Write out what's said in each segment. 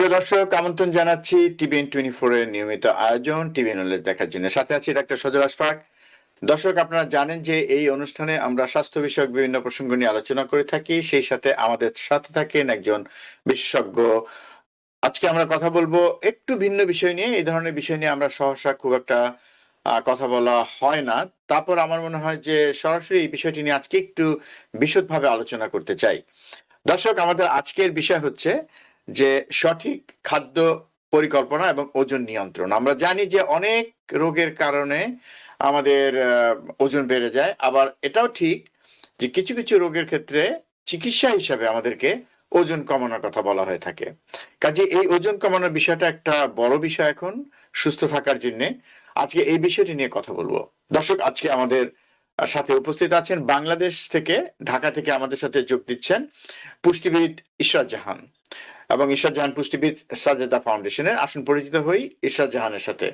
প্রিয় দর্শক, আমন্ত্রণ জানাচ্ছি টিভিএন 24 এর নিয়মিত আয়োজন টিভি নলেজ দেখার জন্য। সাথে আছি ডাক্তার সজল আশফাক। দর্শক, আপনারা জানেন যে এই অনুষ্ঠানে আমরা স্বাস্থ্য বিষয়ক বিভিন্ন প্রসঙ্গ নিয়ে আলোচনা করে থাকি, সেই সাথে আমাদের সাথে থাকেন একজন বিশেষজ্ঞ। আজকে আমরা কথা বলবো একটু ভিন্ন বিষয় নিয়ে। এই ধরনের বিষয় নিয়ে আমরা সহসা খুব একটা কথা বলা হয় না। তারপর আমার মনে হয় যে সরাসরি এই বিষয়টি নিয়ে আজকে একটু বিশদভাবে আলোচনা করতে চাই। দর্শক, আমাদের আজকের বিষয় হচ্ছে যে সঠিক খাদ্য পরিকল্পনা এবং ওজন নিয়ন্ত্রণ। আমরা জানি যে অনেক রোগের কারণে আমাদের ওজন বেড়ে যায়, আবার এটাও ঠিক যে কিছু কিছু রোগের ক্ষেত্রে চিকিৎসা হিসাবে আমাদেরকে ওজন কমানোর কথা বলা হয়ে থাকে। কাজে এই ওজন কমানোর বিষয়টা একটা বড় বিষয় এখন সুস্থ থাকার জন্য। আজকে এই বিষয়টি নিয়ে কথা বলবো। দর্শক, আজকে আমাদের সাথে উপস্থিত আছেন বাংলাদেশ থেকে, ঢাকা থেকে আমাদের সাথে যোগ দিচ্ছেন পুষ্টিবিদ ইশরাত জাহান, এবং ইশরাত জাহান পুষ্টিবিদ সাজেদা ফাউন্ডেশনের। আসুন পরিচিত হই ইশরাত জাহানের সাথে।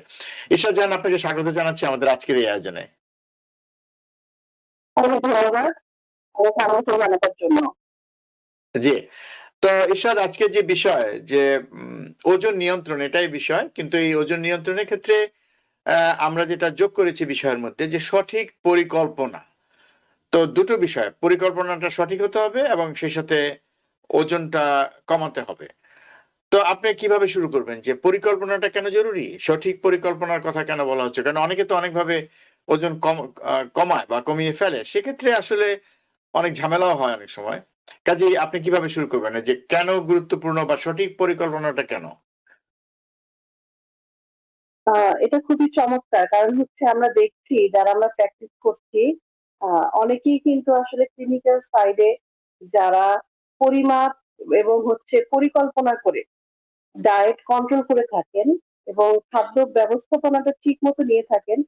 ইশরাত জাহান, আপনাকে স্বাগত জানাচ্ছি আমাদের আজকের এই আয়োজনে। অনেক ধন্যবাদ আমাকে আমন্ত্রণ জানানোর জন্য। জি। তো ইশরাত, আজকে যে বিষয় যে ওজন নিয়ন্ত্রণ, এটাই বিষয়, কিন্তু এই ওজন নিয়ন্ত্রণের ক্ষেত্রে আমরা যেটা যোগ করেছি বিষয়ের মধ্যে যে সঠিক পরিকল্পনা। তো দুটো বিষয়, পরিকল্পনাটা সঠিক হতে হবে এবং সেই সাথে ওজনটা কমাতে হবে। তো আপনি কিভাবে শুরু করবেন যে পরিকল্পনাটা কেন জরুরি? সঠিক পরিকল্পনার কথা কেন বলা হচ্ছে? কারণ অনেকে তো অনেকভাবে ওজন কমায় বা কমিয়ে ফেলে। সেক্ষেত্রে আসলে অনেক ঝামেলাও হয় অনেক সময়। কাজেই আপনি কিভাবে শুরু করবেন যে কেন গুরুত্বপূর্ণ বা সঠিক পরিকল্পনাটা কেন? এটা খুবই চমৎকার। কারণ হচ্ছে আমরা দেখছি যারা আমরা প্র্যাকটিস করছি, অনেকেই কিন্তু আসলে ক্লিনিক্যাল সাইডে যারা পরিমাপ এবং হচ্ছে পরিকল্পনা করে ডায়েট কন্ট্রোল করে থাকেন এবং খাদ্য ব্যবস্থাপনাটা ঠিক মতো নিয়ে থাকেন,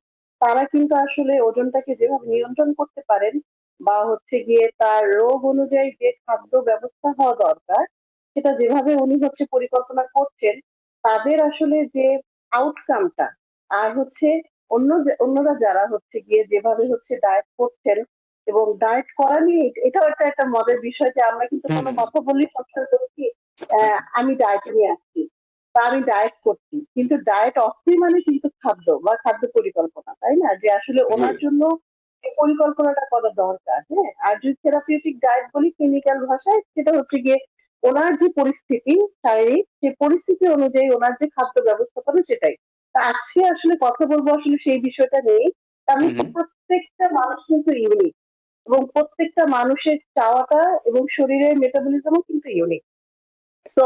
তারা কিন্তু আসলে ওজনটাকে যেভাবে নিয়ন্ত্রণ করতে পারেন বা হচ্ছে গিয়ে তার রোগ অনুযায়ী যে খাদ্য ব্যবস্থা হওয়া দরকার সেটা যেভাবে উনি হচ্ছে পরিকল্পনা করছেন, তাদের আসলে যে আউটকামটা আর হচ্ছে অন্যরা যারা হচ্ছে গিয়ে যেভাবে হচ্ছে ডায়েট করছেন এবং ডায়েট করা নিয়ে এটাও একটা মজার বিষয় যে আমরা কিন্তু হুম, কোনো হুম, কথা বললেই সবসময় বলছি আমি ডায়েট নিয়ে আসছি বা আমি ডায়েট করছি, কিন্তু ডায়েট অর্থই মানে কিন্তু খাদ্য বা খাদ্য পরিকল্পনা, তাই না? যে আসলে জি, ওনার জন্য এই পরিকল্পনাটা করা দরকার। হ্যাঁ, আর যদি থেরাপিউটিক ডায়েট বলি ক্লিনিক্যাল ভাষায়, সেটা হচ্ছে গিয়ে ওনার যে পরিস্থিতি শারীরিক, সেই পরিস্থিতি অনুযায়ী ওনার যে খাদ্য ব্যবস্থাপনা সেটাই। তা আজকে আসলে কথা বলবো আসলে সেই বিষয়টা নেই, কারণ হুম, হচ্ছে হুম, প্রত্যেকটা মানুষ কিন্তু ইউনিক এবং প্রত্যেকটা মানুষের চাওয়াটা এবং শরীরের মেটাবলিজমও কিন্তু ইউনিক। সো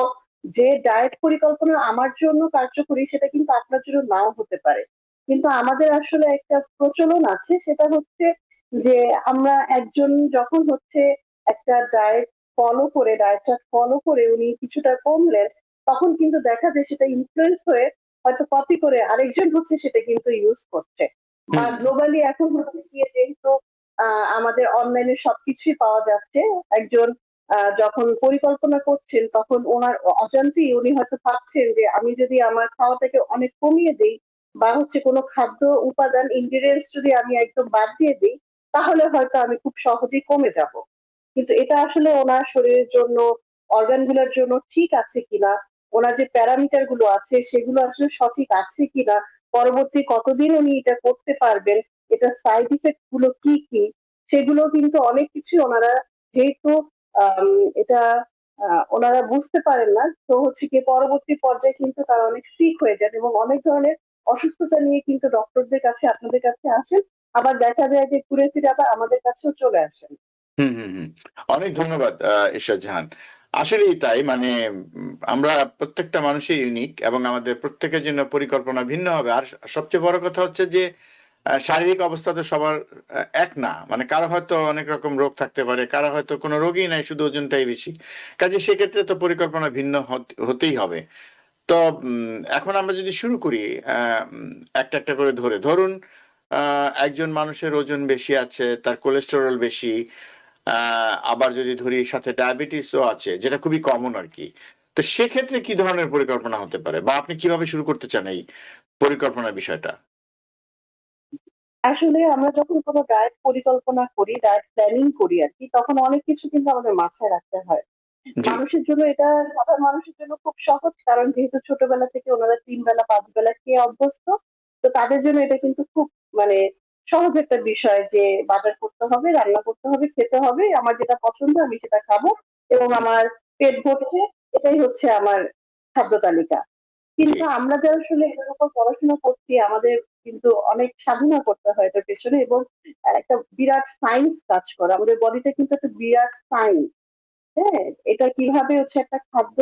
যে ডায়েট পরিকল্পনা আমার জন্য কার্যকরী সেটা কিন্তু আপনার জন্য নাও হতে পারে। কিন্তু আমাদের আসলে একটা প্রচলন আছে, সেটা হচ্ছে যে আমরা একজন যখন হচ্ছে একটা ডায়েটটা ফলো করে উনি কিছুটা কমলেন, তখন কিন্তু দেখা যায় সেটা ইনফ্লুয়েন্স হয়ে হয়তো কপি করে আরেকজন হচ্ছে সেটা কিন্তু ইউজ করছে। বা হুম, গ্লোবালি এখন হচ্ছে গিয়ে যেহেতু আমাদের অনলাইনে সবকিছুই পাওয়া যাচ্ছে, একজন যখন পরিকল্পনা করছেন তখন ওনার অজান্তেই উনি হয়তো ভাবছেন যে আমি যদি আমার খাওয়াটাকে অনেক কমিয়ে দিই বা হচ্ছে কোনো খাদ্য উপাদান ইনগ্রিডিয়েন্টস যদি আমি একদম বাদ দিয়ে দিই, তাহলে হয়তো আমি খুব সহজেই কমে যাব। কিন্তু এটা আসলে ওনার শরীরের জন্য, অর্গান গুলোর জন্য ঠিক আছে কিনা, ওনার যে প্যারামিটার গুলো আছে সেগুলো আসলে সঠিক আছে কিনা, পরবর্তী কতদিন উনি এটা করতে পারবেন, এটা সাইড ইফেক্ট গুলো কি কি, সেগুলো কিন্তু অনেক কিছু ওনারা যেহেতু আম, এটা ওনারা বুঝতে পারেন না, তো হচ্ছে কি পরবর্তী পর্যায়ে কিন্তু তারা অনেক সিক হয়ে যান এবং অনেক ধরনের অসুস্থতা নিয়ে কিন্তু ডক্টরদের কাছে আপনাদের কাছে আসেন, আবার দেখা যায় যে ঘুরে ফিরে আবার আমাদের কাছেও চলে আসেন। হুম, হুম, হুম। অনেক ধন্যবাদ ঈশ্বর জাহান। আসলেই তাই, মানে আমরা প্রত্যেকটা মানুষই ইউনিক এবং আমাদের প্রত্যেকের জন্য পরিকল্পনা ভিন্ন হবে। আর সবচেয়ে বড় কথা হচ্ছে যে শারীরিক অবস্থা তো সবার এক না। মানে কারো হয়তো অনেক রকম রোগ থাকতে পারে, কারো হয়তো কোনো রোগই নাই, শুধু ওজনটাই বেশি। কাজে সেক্ষেত্রে তো পরিকল্পনা ভিন্ন হতেই হবে। তো এখন আমরা যদি শুরু করি একটা একটা করে ধরুন একজন মানুষের ওজন বেশি আছে, তার কোলেস্টেরল বেশি, আবার যদি ধরি সাথে ডায়াবেটিসও আছে, যেটা খুবই কমন আর কি। তো সেক্ষেত্রে কি ধরনের পরিকল্পনা হতে পারে বা আপনি কিভাবে শুরু করতে চান এই পরিকল্পনার বিষয়টা? আসলে আমরা যখন কোনো ডায়েট পরিকল্পনা করি, ডায়েট প্ল্যানিং করি আর কি, তখন অনেক কিছু কিন্তু আমাদের মাথায় রাখতে হয়। জি। মানুষের জন্য এটা সাধারণ মানুষের জন্য খুব সহজ, কারণ যেহেতু ছোটবেলা থেকে ওনারা ৩ বেলা ৫ বেলা খেয়ে অভ্যস্ত। তো তাদের জন্য এটা কিন্তু খুব মানে সহজ একটা বিষয় যে বাজার করতে হবে, রান্না করতে হবে, খেতে হবে। আমার যেটা পছন্দ আমি সেটা খাবো এবং হুম, আমার পেট ভরছে, এটাই হচ্ছে আমার খাদ্য তালিকা। জি। কিন্তু আমরা যারা আসলে এটার উপর পড়াশোনা করছি আমাদের কিন্তু অনেক সাধনা করতে হয় এটার পেছনে, এবং একটা বিরাট সায়েন্স কাজ করে। আমাদের বডিটা কিন্তু একটা বিরাট সায়েন্স। হ্যাঁ? এটা কিভাবে হচ্ছে একটা খাদ্য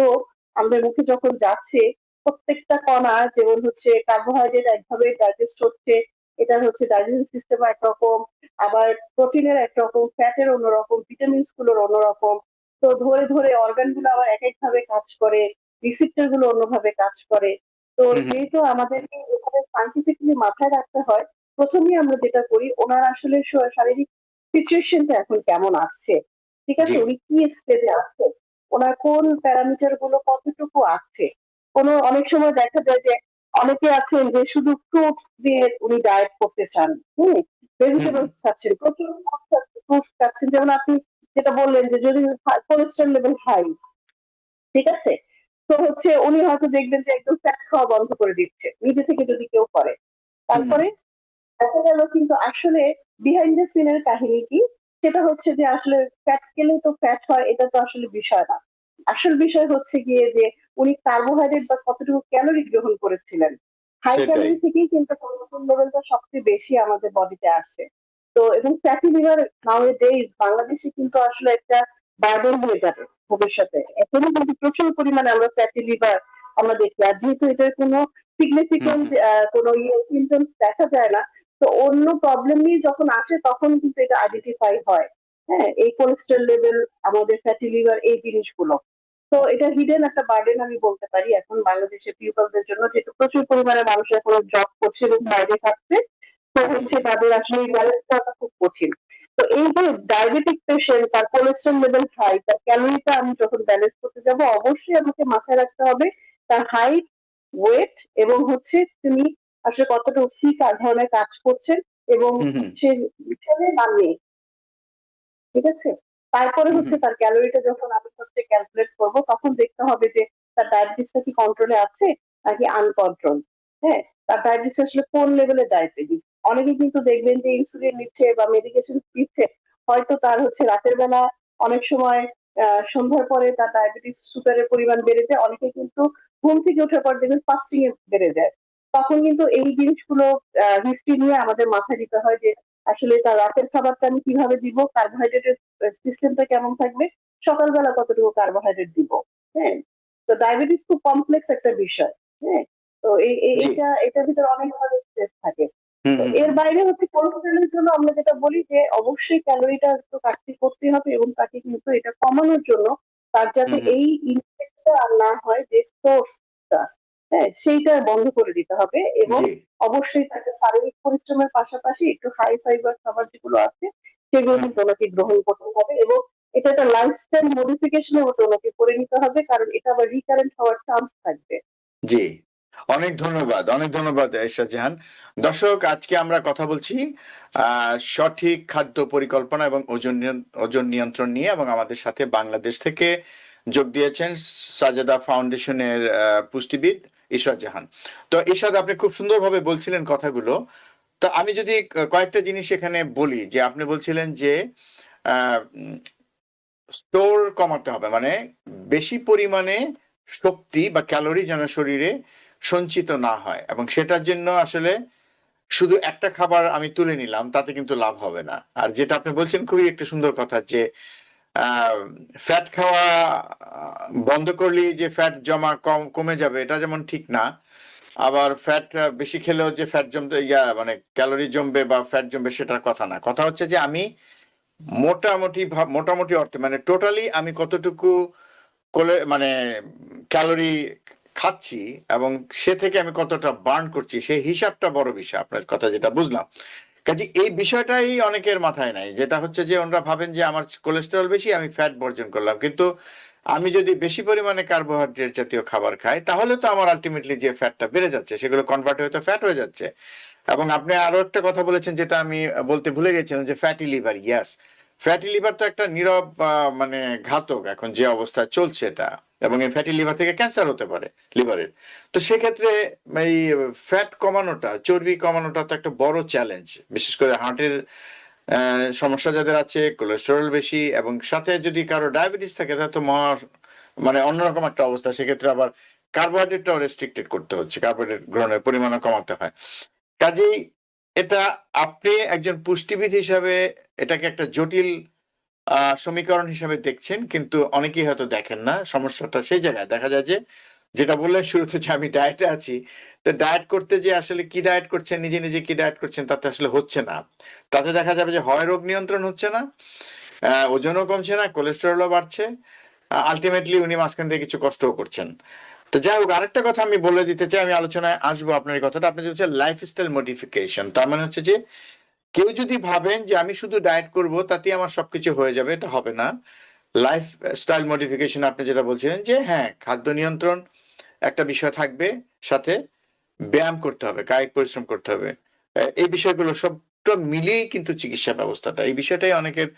আমাদের মুখে যখন যাচ্ছে, প্রত্যেকটা কণা যেমন হচ্ছে কার্বোহাইড্রেট একভাবে ডাইজেস্ট হচ্ছে, এটার হচ্ছে ডাইজেশন সিস্টেম একরকম, আবার প্রোটিনের একরকম, ফ্যাটের অন্যরকম, ভিটামিনস গুলোর অন্যরকম। তো ধরে, ধরে অর্গান গুলো আবার একেকভাবে কাজ করে, রিসেপ্টর গুলো অন্যভাবে কাজ করে। তো হুম, হুম, যেহেতু আমাদেরকে এখানে সায়েন্টিফিক্যালি মাথায় রাখতে হয়, ১ম এই আমরা যেটা করি ওনার আসলে শারীরিক সিচুয়েশনটা এখন কেমন আছে। ঠিক জি। আছে? উনি কি স্টেজে আছে? উনার কোন প্যারামিটার গুলো কতটুকু আছে? অনেক সময় দেখা যায় যে অনেকে আছেন যে শুধু ফ্রুটস দিয়ে উনি ডায়েট করতে চান। হুম? হুম, হুম, ভেজিটেবলস খাচ্ছেন, প্রচুর ফ্রুটস খাচ্ছেন। যেমন আপনি যেটা বললেন যে যদি কোলেস্টেরল লেভেল হাই, ঠিক আছে? তো হচ্ছে উনি হয়তো দেখবেন যে একদম ফ্যাট খাওয়া বন্ধ করে দিচ্ছে। নিজে থেকে যদি কেউ করে। হুম, হুম, তারপরে দেখা গেল কিন্তু আসলে বিহাইন্ড দ্য সিন এর কাহিনী কি? সেটা হচ্ছে যে আসলে ফ্যাট খেলেই তো ফ্যাট হয়, এটা তো আসলে বিষয় না। আসল বিষয় হচ্ছে গিয়ে যে উনি কার্বোহাইড্রেট বা কতটুকু ক্যালোরি গ্রহণ করেছিলেন। হাই সেটাই। ক্যালোরি থেকেই কিন্তু কোলেস্টেরল লেভেলটা সবচেয়ে বেশি আমাদের বডিতে আসে। তো এবং ফ্যাটি লিভার নাওএডেইজ বাংলাদেশে কিন্তু আসলে একটা বার্ডেন হয়ে যাবে ভবিষ্যতে। এখনো কিন্তু প্রচুর পরিমাণে আমরা ফ্যাটি লিভার আমরা দেখি। আর যেহেতু এটার কোনো হুম, সিগনিফিক্যান্ট হুম, কোনো সিমটমস দেখা যায় না, তো অন্য প্রবলেম নিয়ে যখন আসে তখন কিন্তু এটা আইডেন্টিফাই হয়। হ্যাঁ? এই কোলেস্টেরল লেভেল, আমাদের ফ্যাটি লিভার এই জিনিসগুলো। তো এটা হিডেন একটা বার্ডেন আমি বলতে পারি এখন বাংলাদেশের পিপলদের জন্য, যেহেতু প্রচুর পরিমাণে মানুষ এখন জব করছে এবং বাইরে থাকছে। তো হুম, হচ্ছে হুম, তাদের আসলে ব্যালেন্স করাটা খুব কঠিন। তো এই যে ডায়াবেটিক পেশেন্ট তার কোলেস্টেরল লেভেল হাই, তার ক্যালোরিটা আমি যখন ব্যালেন্স করতে যাব অবশ্যই আমাকে মাথায় রাখতে হবে তার হাইট, ওয়েট এবং হচ্ছে তিনি আসলে কতটুকু কি ধরনের কাজ করছেন এবং হুম, হুম, সে ছেলে না মেয়ে, ঠিক আছে? তারপরে হুম, হচ্ছে হুম, তার ক্যালোরিটা যখন আমি হচ্ছে ক্যালকুলেট করব তখন দেখতে হবে যে তার ডায়াবেটিসটা কি কন্ট্রোলে আছে নাকি আনকন্ট্রোল। হ্যাঁ? তার ডায়াবেটিস আসলে কোন লেভেলের ডায়াবেটিস। অনেকে কিন্তু দেখবেন যে ইনসুলিন নিচ্ছে বা মেডিকেশন দিচ্ছে। হয়তো তার হচ্ছে রাতের বেলা অনেক সময় সন্ধ্যার পরে তার ডায়াবেটিস সুগারের পরিমাণ বেড়ে যায়। অনেকে কিন্তু ঘুম থেকে ওঠার পর দেখবেন ফাস্টিং এ বেড়ে যায়। তখন কিন্তু এই জিনিসগুলো হিস্ট্রি নিয়ে আমাদের মাথায় দিতে হয় যে আসলে তার রাতের খাবারটা আমি কিভাবে দিব, কার্বোহাইড্রেটের সিস্টেমটা কেমন থাকবে, সকালবেলা কতটুকু কার্বোহাইড্রেট দিব। হ্যাঁ? তো ডায়াবেটিস খুব কমপ্লেক্স একটা বিষয়। হ্যাঁ? তো জি। এটার ভিতরে অনেক ধরনের স্ট্রেস থাকে। হুম, তো হুম, এর হুম, বাইরে হচ্ছে কোলেস্টেরলের জন্য আমরা যেটা বলি যে অবশ্যই ক্যালোরিটা একটু কাটতি করতে হবে এবং তাকে কিন্তু এটা কমানোর জন্য তার হুম, যাতে হুম, এই ইনটেকটা আর না হয়, যে সোর্সটা, হ্যাঁ, সেইটা বন্ধ করে দিতে হবে এবং জি। অবশ্যই তাকে শারীরিক পরিশ্রমের পাশাপাশি একটু হাই ফাইবার খাবার যেগুলো আছে সেগুলো হুম, কিন্তু ওনাকে গ্রহণ করতে হবে এবং এটা একটা লাইফস্টাইল মডিফিকেশনের মতো ওনাকে করে নিতে হবে, কারণ এটা আবার রিকারেন্ট হওয়ার চান্স থাকবে। জি। অনেক ধন্যবাদ, অনেক ধন্যবাদ এরশাদ জাহান। দর্শক, আজকে আমরা কথা বলছি সঠিক খাদ্য পরিকল্পনা এবং ওজন নিয়ন্ত্রণ নিয়ে, এবং আমাদের সাথে বাংলাদেশ থেকে যোগ দিয়েছেন সাজেদা ফাউন্ডেশনের পুষ্টিবিদ ইশরাত জাহান। তো ইশরাত, আপনি খুব সুন্দরভাবে বলছিলেন কথাগুলো। তো আমি যদি কয়েকটা জিনিস এখানে বলি, যে আপনি বলছিলেন যে স্টোর কমাতে হবে, মানে বেশি পরিমাণে শক্তি বা ক্যালোরি যেন শরীরে সঞ্চিত না হয়, এবং সেটার জন্য আসলে শুধু একটা খাবার আমি তুলে নিলাম তাতে কিন্তু লাভ হবে না। আর যেটা আপনি বলছেন খুবই একটা সুন্দর কথা, যে ফ্যাট খাওয়া বন্ধ করলেই যে ফ্যাট জমা কমে যাবে, এটা যেমন ঠিক না। আবার ফ্যাট বেশি খেলেও যে ফ্যাট জমতে মানে ক্যালোরি জমবে বা ফ্যাট জমবে, সেটার কথা না। কথা হচ্ছে যে আমি মোটামুটি অর্থে, মানে টোটালি আমি কতটুকু মানে ক্যালোরি খাচ্ছি, এবং সে থেকে আমি কতটা বার্ন করছি, সেই হিসাবটা বড় বিষয়। আপনার কথা যেটা বুঝলাম, কাজে এই বিষয়টাই অনেকের মাথায় নাই, যেটা হচ্ছে যে ওনারা ভাবেন যে আমার কোলেস্টেরল বেশি, আমি ফ্যাট বর্জন করলাম, কিন্তু আমি যদি বেশি পরিমাণে কার্বোহাইড্রেট জাতীয় খাবার খাই, তাহলে তো আমার আলটিমেটলি যে ফ্যাটটা বেড়ে যাচ্ছে সেগুলো কনভার্ট হয়ে তো ফ্যাট হয়ে যাচ্ছে। এবং আপনি আরো একটা কথা বলেছেন যেটা আমি বলতে ভুলে গেছিলাম, যে ফ্যাটি লিভার। ইয়াস, ফ্যাটি লিভার তো একটা নীরব মানে ঘাতক এখন যে অবস্থায় চলছে এটা, এবং এই ফ্যাটি লিভার থেকে ক্যান্সার হতে পারে লিভারের। তো সেক্ষেত্রে এই ফ্যাট কমানোটা, চর্বি কমানোটা তো একটা বড় চ্যালেঞ্জ, বিশেষ করে হার্টের সমস্যা যাদের আছে, কোলেস্টেরল বেশি, এবং সাথে যদি কারো ডায়াবেটিস থাকে তাহলে তো মানে অন্যরকম একটা অবস্থা। সেক্ষেত্রে আবার কার্বোহাইড্রেটটাও রেস্ট্রিক্টেড করতে হচ্ছে, কার্বোহাইড্রেট গ্রহণের পরিমাণও কমাতে হয়। কাজেই এটা আপনি একজন পুষ্টিবিদ হিসাবে এটাকে একটা জটিল সমীকরণ হিসাবে দেখছেন, কিন্তু অনেকেই হয়তো দেখেন না। সমস্যাটা সেই জায়গায় দেখা যায় যে, যেটা বললেন শুরুতে যে আমি ডায়েটে আছি, তো ডায়েট করতে যে আসলে কি ডায়েট করছেন, নিজে নিজে কি ডায়েট করছেন তাতে আসলে হচ্ছে না। তাতে দেখা যাবে যে হয় রোগ নিয়ন্ত্রণ হচ্ছে না, ওজনও কমছে না, কোলেস্টেরলও বাড়ছে, আলটিমেটলি উনি মাঝখান থেকে কিছু কষ্টও করছেন। তো যাই হোক, আরেকটা কথা আমি বলে দিতে চাই, আমি আলোচনায় আসবো আপনার এই কথাটা। আপনি হচ্ছে লাইফস্টাইল মডিফিকেশন, তার মানে হচ্ছে যে কেউ যদি ভাবেন যে আমি শুধু ডায়েট করব তাতেই আমার সবকিছু হয়ে যাবে, এটা হবে না। লাইফ স্টাইল মডিফিকেশন আপনি যেটা বলছিলেন যে হ্যাঁ, খাদ্য নিয়ন্ত্রণ একটা বিষয় থাকবে, সাথে ব্যায়াম করতে হবে, কায়িক পরিশ্রম করতে হবে। এই বিষয়গুলো সবটা মিলিয়েই কিন্তু চিকিৎসা ব্যবস্থাটা, এই বিষয়টাই অনেকের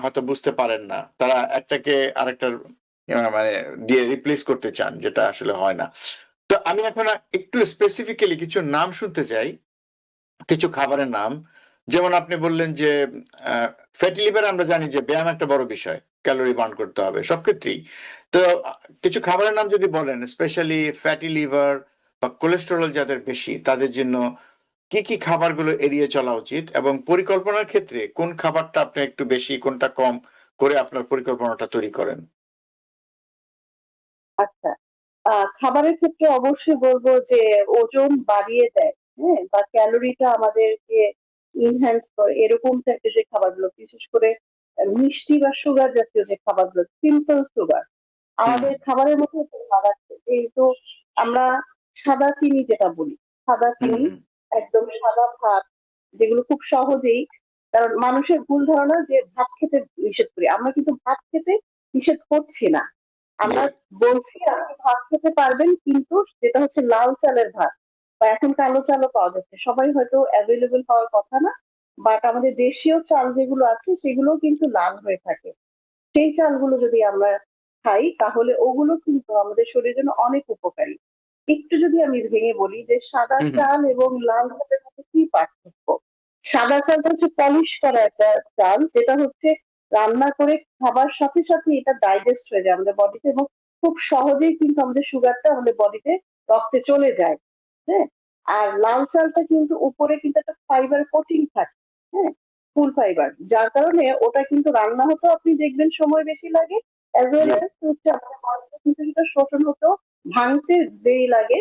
হয়তো বুঝতে পারেন না। তারা একটাকে আরেকটার মানে দিয়ে রিপ্লেস করতে চান, যেটা আসলে হয় না। তো আমি এখন একটু স্পেসিফিক্যালি কিছু নাম শুনতে চাই, কিছু খাবারের নাম। যেমন আপনি বললেন যে ফ্যাটি লিভার, আমরা জানি যে ব্যায়াম একটা বড় বিষয়, ক্যালোরি বার্ন করতে হবে সব ক্ষেত্রেই। তো কিছু খাবারের নাম যদি বলেন, স্পেশালি ফ্যাটি লিভার বা কোলেস্টেরল যাদের বেশি, তাদের জন্য কি কি খাবারগুলো এড়িয়ে চলা উচিত, এবং পরিকল্পনার ক্ষেত্রে কোন খাবারটা আপনি একটু বেশি, কোনটা কম করে আপনার পরিকল্পনাটা তৈরি করেন? আচ্ছা, খাবারের ক্ষেত্রে অবশ্যই বলবো যে ওজন বাড়িয়ে দেয়, হ্যাঁ, বা ক্যালোরিটা আমাদেরকে ইনহ্যান্স করে এরকম টাইপের যে খাবারগুলো, বিশেষ করে মিষ্টি বা সুগার জাতীয় যে খাবারগুলো, সিম্পল সুগার হুম আমাদের খাবারের মধ্যে একটা ভাগ আছে। যেহেতু আমরা সাদা চিনি যেটা বলি, সাদা হুম চিনি, হুম একদম সাদা ভাত, যেগুলো খুব সহজেই, কারণ মানুষের ভুল ধারণা যে ভাত খেতে নিষেধ করি, আমরা কিন্তু ভাত খেতে নিষেধ করছি না। আমরা রাইট। বলছি আপনি ভাত খেতে পারবেন, কিন্তু যেটা হচ্ছে লাল চালের ভাত, বা এখন কালো চালও পাওয়া যাচ্ছে, সবাই হয়তো অ্যাভেলেবল হওয়ার কথা না, বাট আমাদের দেশীয় চাল যেগুলো আছে সেগুলোও কিন্তু লাল হয়ে থাকে। সেই চালগুলো যদি আমরা খাই তাহলে ওগুলো কিন্তু আমাদের শরীরের জন্য অনেক উপকারী। একটু যদি আমি ভেঙে বলি যে সাদা হুম হুম চাল এবং লাল চালের মধ্যে কি পার্থক্য। সাদা চালটা হচ্ছে পলিশ করা একটা চাল, যেটা হচ্ছে রান্না করে খাবার সাথে সাথে এটা ডাইজেস্ট হয়ে যায় আমাদের বডিতে, এবং খুব সহজেই কিন্তু আমাদের সুগারটা আমাদের বডিতে রক্তে চলে যায়। হ্যাঁ, আর লাল চালটা কিন্তু উপরে কিন্তু একটা ফাইবার কোটিং থাকে, হ্যাঁ, ফুল ফাইবার, যার কারণে ওটা কিন্তু রান্না হতো আপনি দেখবেন সময় বেশি লাগে, অ্যাজ ওয়েল জি। অ্যাজ হচ্ছে আমাদের বডিতে কিন্তু এটা শোষণ হতেও ভাঙতে দেরি লাগে,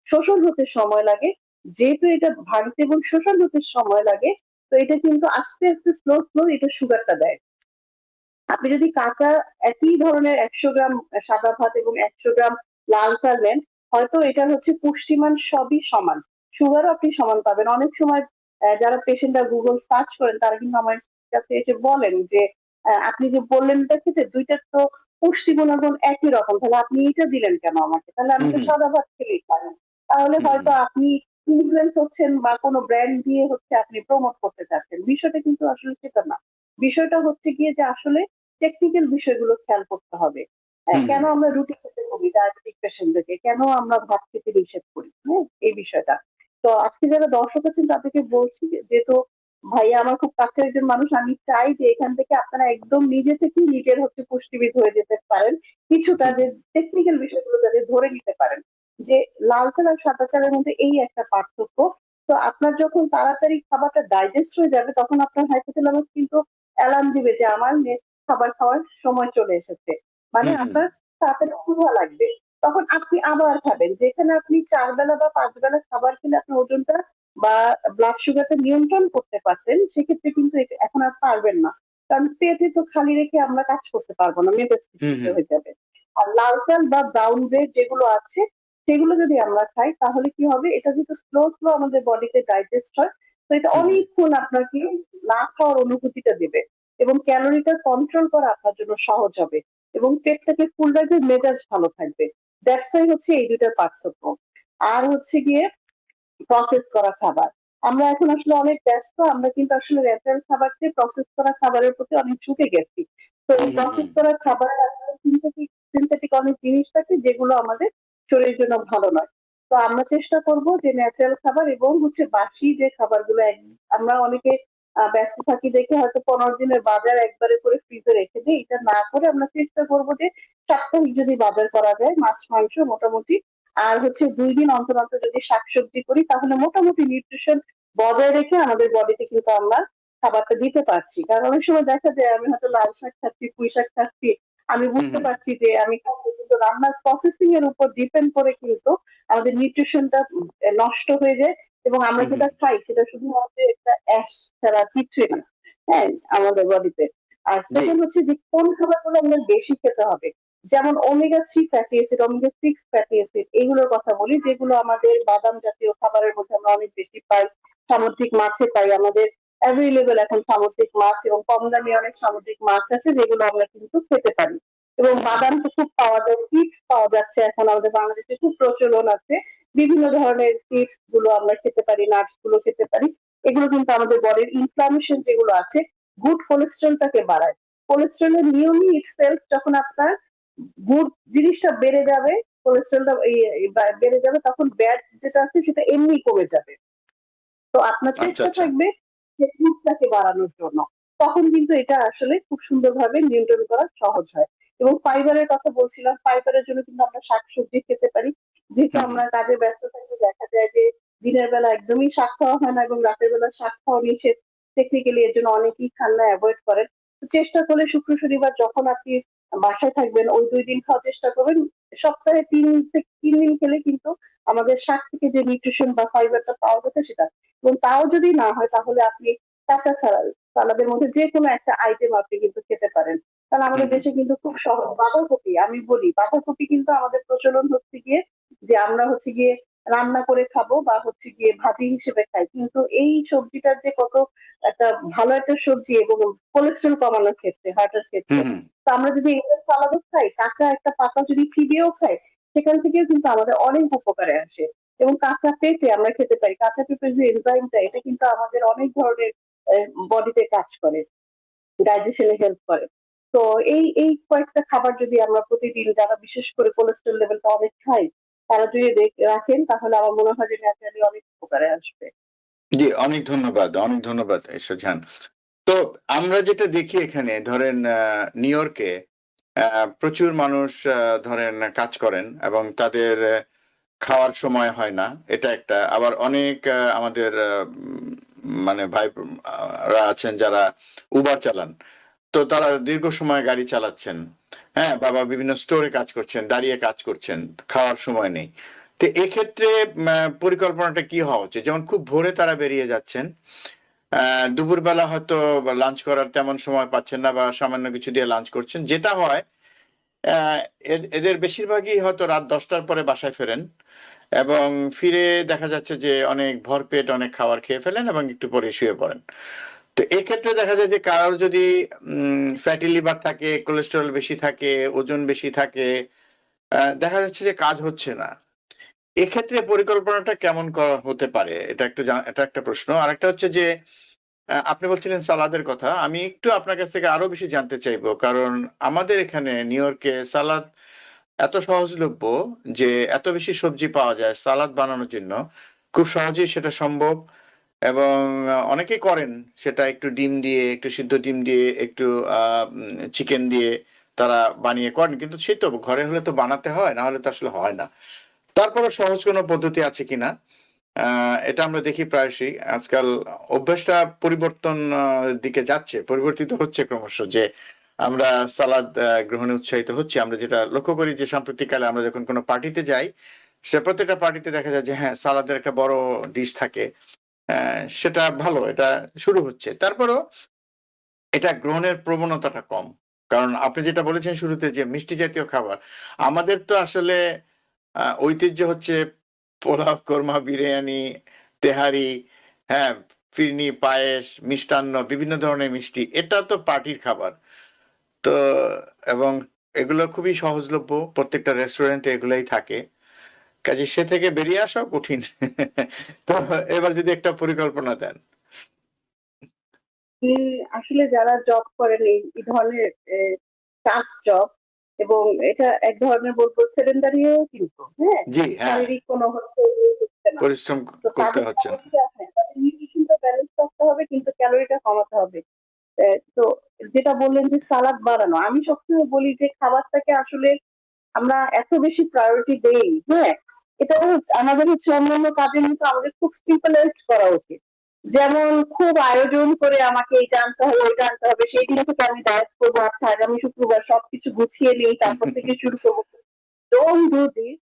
শোষণ হতে সময় লাগে। যেহেতু এটা ভাঙতে এবং শোষণ হতে সময় লাগে, তো এটা কিন্তু আস্তে আস্তে স্লো স্লো এটা সুগারটা দেয়। আপনি যদি কাঁচা একই ধরনের 100 গ্রাম সাদা ভাত এবং 100 গ্রাম লাল চাল নেন, হয়তো এটা হচ্ছে পুষ্টিমান সবই সমান, সুগারও আপনি সমান পাবেন। অনেক সময় যারা পেশেন্টরা গুগল সার্চ করেন তারা কিন্তু আমার কাছে এসে বলেন যে আপনি যে বললেন এটা খেতে, দুইটার তো পুষ্টি গুণাগুণ একই রকম, তাহলে আপনি এটা দিলেন কেন আমাকে, তাহলে আমি হুম তো হুম সাদা ভাত খেলেই পারেন। তাহলে হুম হুম হয়তো আপনি ইনফ্লুয়েন্স হচ্ছেন বা কোনো ব্র্যান্ড দিয়ে হচ্ছে আপনি প্রমোট করতে চাচ্ছেন, বিষয়টা কিন্তু আসলে সেটা না। বিষয়টা হচ্ছে গিয়ে যে আসলে টেকনিক্যাল বিষয়গুলো খেয়াল করতে হবে। হুম কেন হুম আমরা রুটি খেতে বলি ডায়াবেটিক পেশেন্টদেরকে, কেন আমরা ভাত খেতে নিষেধ করি, হ্যাঁ, এই বিষয়টা। তো আজকে যারা দর্শক আছেন তাদেরকে বলছি যেহেতু ভাইয়া আমার খুব কাছের একজন মানুষ, আমি চাই যে এখান থেকে আপনারা একদম নিজে থেকেই নিজের হচ্ছে পুষ্টিবিদ হয়ে যেতে পারেন, কিছুটা হুম যে টেকনিক্যাল বিষয়গুলো যাতে ধরে নিতে পারেন, যে লাল চাল আর সাদা চালের মধ্যে এই একটা পার্থক্য। তো আপনার যখন তাড়াতাড়ি খাবারটা ডাইজেস্ট হয়ে যাবে তখন আপনার হাইপোথ্যালামাস কিন্তু অ্যালার্ম দিবে যে আমার খাবার খাওয়ার সময় চলে এসেছে, মানে হুম হুম আপনার তাড়াতাড়ি ক্ষুধা লাগবে। তখন আপনি আবার খাবেন, যেখানে আপনি 4 বেলা বা 5 বেলা খাবার খেলে আপনার ওজনটা বা ব্লাড সুগারটা নিয়ন্ত্রণ করতে পারতেন, সেক্ষেত্রে কিন্তু এখন আর পারবেন না, কারণ পেটে তো খালি রেখে আমরা কাজ করতে পারবো না, হুম মেটাস্টেসিস হুম হয়ে যাবে। আর লাল চাল বা ব্রাউন ব্রেড যেগুলো আছে সেগুলো যদি আমরা খাই তাহলে কি হবে, এটা যেহেতু স্লো স্লো আমাদের বডিতে ডাইজেস্ট হয়, তো এটা হুম হুম অনেকক্ষণ আপনাকে না খাওয়ার অনুভূতিটা দেবে, এবং ক্যালোরিটা কন্ট্রোল করা আপনার জন্য সহজ হবে, এবং পেটটাকে ফুল রাখবে, মেজাজ ভালো থাকবে। দ্যাটস ওয়াই হচ্ছে এই দুইটার পার্থক্য। আর হচ্ছে গিয়ে প্রসেস করা খাবার, আমরা এখন আসলে অনেক ব্যস্ত, আমরা কিন্তু আসলে ন্যাচারাল খাবার চেয়ে প্রসেস করা খাবারের প্রতি অনেক ঝুঁকে গেছি। তো হুম এই হুম হুম প্রসেস করা খাবার আসলে সিনথেটিক অনেক জিনিস থাকে যেগুলো আমাদের শরীরের জন্য ভালো নয়। তো আমরা চেষ্টা করব যে ন্যাচারাল খাবার এবং হচ্ছে বাসি যে খাবারগুলো আমরা অনেকে ব্যস্ত থাকি দেখে হয়তো 15 দিনের বাজার একবারে করে ফ্রিজে রেখে দিই। এটা না করে আমরা চেষ্টা করব যে সাপ্তাহিক যদি বাজার করা যায় মাছ মাংস মোটামুটি, আর হচ্ছে 2 দিন অন্তর অন্তর যদি শাকসবজি করি তাহলে মোটামুটি নিউট্রিশন বজায় রেখে আমাদের বডিতে কিন্তু আমরা খাবারটা দিতে পারছি। কারণ অনেক সময় দেখা যায় আমি হয়তো লাল শাক খাচ্ছি, পুঁই শাক খাচ্ছি, আমি হুম বুঝতে হুম পারছি যে আমি খাচ্ছি, কিন্তু রান্নার প্রসেসিং এর উপর ডিপেন্ড করে কিন্তু আমাদের নিউট্রিশনটা নষ্ট হয়ে যায়, এবং আমরা হুম হুম যেটা খাই সেটা শুধুমাত্র একটা অ্যাশ ছাড়া কিছুই না, হ্যাঁ, আমাদের বডিতে। আর জি সেকেন্ড হচ্ছে যে কোন খাবারগুলো আমাদের বেশি খেতে হবে, যেমন omega 3 fatty acid, omega 6 fatty acid, এগুলোর কথা বলি, যেগুলো আমাদের বাদাম জাতীয় খাবারের মধ্যে আমরা অনেক বেশি পাই, সামুদ্রিক মাছে পাই। আমাদের অ্যাভেলেবেল এখন সামুদ্রিক মাছ এবং কম দামি অনেক সামুদ্রিক মাছ আছে যেগুলো আমরা কিন্তু খেতে পারি। এবং হুম হুম বাদাম তো খুব পাওয়া যায়, সিডস পাওয়া যাচ্ছে এখন আমাদের বাংলাদেশে খুব প্রচলন আছে। বিভিন্ন ধরনের সিডস গুলো আমরা খেতে পারি, নাটস গুলো খেতে পারি। এগুলো কিন্তু আমাদের বডির ইনফ্লামেশন যেগুলো আছে, গুড কোলেস্ট্রলটাকে বাড়ায়। কোলেস্ট্রলের নিয়মই ইটসেলফ, যখন আপনার গুড জিনিসটা বেড়ে যাবে, কোলেস্ট্রলটা বেড়ে যাবে, তখন ব্যাড যেটা আছে সেটা এমনি কমে যাবে। তো আপনার আচ্ছা চেষ্টা আচ্ছা থাকবে যে দুধটাকে বাড়ানোর জন্য। তখন কিন্তু এটা আসলে খুব সুন্দরভাবে নিয়ন্ত্রণ করা সহজ হয়। এবং ফাইবারের কথা বলছিলাম, ফাইবারের জন্য কিন্তু আমরা শাকসবজি খেতে পারি। যেহেতু হুম হুম আমরা কাজে ব্যস্ত থাকি, দেখা যায় যে দিনের বেলা একদমই শাক খাওয়া হয় না এবং রাতের বেলা শাক খাওয়া নিষেধ। টেকনিক্যালি এর জন্য অনেকেই খান না, অ্যাভয়েড করেন। তো চেষ্টা করলে শুক্র শনিবার যখন আপনি বাসায় থাকবেন ওই 2 দিন খাওয়ার চেষ্টা করবেন। সপ্তাহে 3 দিন খেলে কিন্তু আমাদের শাক থেকে যে নিউট্রিশন বা ফাইবারটা পাওয়া যেত সেটা। এবং তাও যদি না হয় তাহলে আপনি কাঁচা সালাদের মধ্যে যে কোনো একটা আইটেম আপনি কিন্তু খেতে পারেন। কারণ হুম আমাদের হুম দেশে কিন্তু খুব সহজ বাঁধাকপি, আমি বলি বাঁধাকপি কিন্তু আমাদের প্রচলন হচ্ছে গিয়ে যে আমরা হচ্ছে গিয়ে রান্না করে খাবো বা হচ্ছে গিয়ে ভাজি হিসেবে খাই, কিন্তু এই সবজিটার যে কত একটা ভালো একটা সবজি এবং কোলেস্ট্রল কমানোর ক্ষেত্রে, হার্টের ক্ষেত্রে। হুম হুম তো আমরা যদি এটা সালাদও খাই, কাঁচা একটা পাতা যদি চিবিয়েও খাই, সেখান থেকেও কিন্তু আমাদের অনেক উপকারে আসে। এবং কাঁচা পেঁপে আমরা খেতে পারি, কাঁচা পেঁপের যে এনজাইমটা এটা কিন্তু আমাদের অনেক ধরনের বডিতে কাজ করে, ডাইজেশনে হেল্প করে। তো এই কয়েকটা খাবার যদি আমরা প্রতিদিন, যারা বিশেষ করে কোলেস্ট্রল লেভেলটা অনেক খাই, তারা যদি রাখেন তাহলে আমার মনে হয় যে ন্যাচারালি অনেক উপকারে আসবে। জি অনেক ধন্যবাদ অনেক ধন্যবাদ শাহজাহান। তো আমরা যেটা দেখি এখানে ধরেন নিউ ইয়র্কে প্রচুর মানুষ ধরেন কাজ করেন এবং তাদের খাওয়ার সময় হয় না, এটা একটা। আবার অনেক আমাদের মানে রা আছেন যারা উবার চালান, তো তারা দীর্ঘ সময় গাড়ি চালাচ্ছেন, হ্যাঁ, বাবা বিভিন্ন স্টোরে কাজ করছেন, দাঁড়িয়ে কাজ করছেন, খাওয়ার সময় নেই। তো এক্ষেত্রে পরিকল্পনাটা কি হওয়া উচিত? যেমন খুব ভোরে তারা বেরিয়ে যাচ্ছেন, দুপুরবেলা হয়তো লাঞ্চ করার তেমন সময় পাচ্ছেন না বা সামান্য কিছু দিয়ে লাঞ্চ করছেন, যেটা হয় আহ, এদের বেশিরভাগই হয়তো রাত 10টার পরে বাসায় ফেরেন এবং ফিরে দেখা যাচ্ছে যে অনেক ভরপেট অনেক খাবার খেয়ে ফেলেন এবং একটু পরে শুয়ে পড়েন। তো এক্ষেত্রে দেখা যায় যে কারোর যদি ফ্যাটি লিভার থাকে, কোলেস্টেরল বেশি থাকে, ওজন বেশি থাকে, দেখা যাচ্ছে যে কাজ হচ্ছে না। এক্ষেত্রে পরিকল্পনাটা কেমন করা হতে পারে, এটা একটা এটা একটা প্রশ্ন। আরেকটা হচ্ছে যে আপনি বলছিলেন সালাদের কথা, আমি একটু আপনার কাছ থেকে আরো বেশি জানতে চাইবো, কারণ আমাদের এখানে নিউ ইয়র্কে সালাদ এত সহজলভ্য যে এত বেশি সবজি পাওয়া যায় সালাদ বানানোর জন্য, খুব সহজেই সেটা সম্ভব। এবং অনেকেই করেন সেটা একটু ডিম দিয়ে, একটু সিদ্ধ ডিম দিয়ে, একটু চিকেন দিয়ে তারা বানিয়ে করেন, কিন্তু সেই তো ঘরে হলে তো বানাতে হয়, না হলে তো আসলে হয় না। তারপরে সহজ কোনো পদ্ধতি আছে কিনা, এটা আমরা দেখি প্রায়শই আজকাল অভ্যাসটা পরিবর্তন দিকে যাচ্ছে, পরিবর্তিত হচ্ছে ক্রমশ, যে আমরা সালাদ গ্রহণে উৎসাহিত হচ্ছি। আমরা যেটা লক্ষ্য করি যে সাম্প্রতিককালে আমরা যখন কোনো পার্টিতে যাই, সে প্রত্যেকটা পার্টিতে দেখা যায় যে হ্যাঁ সালাদের একটা বড় ডিশ থাকে। সেটা ভালো, এটা শুরু হচ্ছে। তারপরও এটা গ্রহণের প্রবণতাটা কম, কারণ আপনি যেটা বলেছেন শুরুতে যে মিষ্টি জাতীয় খাবার, আমাদের তো আসলে ঐতিহ্য হচ্ছে পোলাও, কোরমা, বিরিয়ানি, তেহারি, হ্যাঁ, ফিরনি, পায়েস, মিষ্টান্ন, বিভিন্ন ধরনের মিষ্টি, এটা তো পার্টির খাবার। তো এবং এগুলো খুবই সহজলভ্য, প্রত্যেকটা রেস্টুরেন্টে এগুলাই থাকে। কাজে সে থেকে বেরিয়ে আসা কঠিন। তো এবার যদি একটা পরিকল্পনা দেন। আসলে যারা জব করেন এই ধরনের টাফ জব, এবং এটা এক ধরনের বলবো সেডেন্টারিও কিন্তু, হ্যাঁ, জি, হ্যাঁ, শারীরিক কোনো হচ্ছে ইয়ে হচ্ছে না। পরিশ্রম তো করতে তাদের হচ্ছে না। অবশ্যই আছে, তাদের নিউট্রিশনটা ব্যালেন্স রাখতে হবে কিন্তু ক্যালোরিটা কমাতে হবে। তো যেটা বললেন যে সালাদ বাড়ানো, আমি সবসময় বলি যে খাবারটাকে আসলে আমরা এত বেশি প্রায়োরিটি দেই, হ্যাঁ, এটা আমাদের হচ্ছে অন্যান্য কাজের মতো আমাদের খুব সিম্পলাইজড করা উচিত। যেমন খুব আয়োজন করে আমাকে এটা আনতে হবে ওইটা আনতে হবে, সেই দিন থেকে আমি ডায়েট করবো, আচ্ছা আগামী শুক্রবার সবকিছু গুছিয়ে নিই তারপর থেকে শুরু করবো। Don't do this.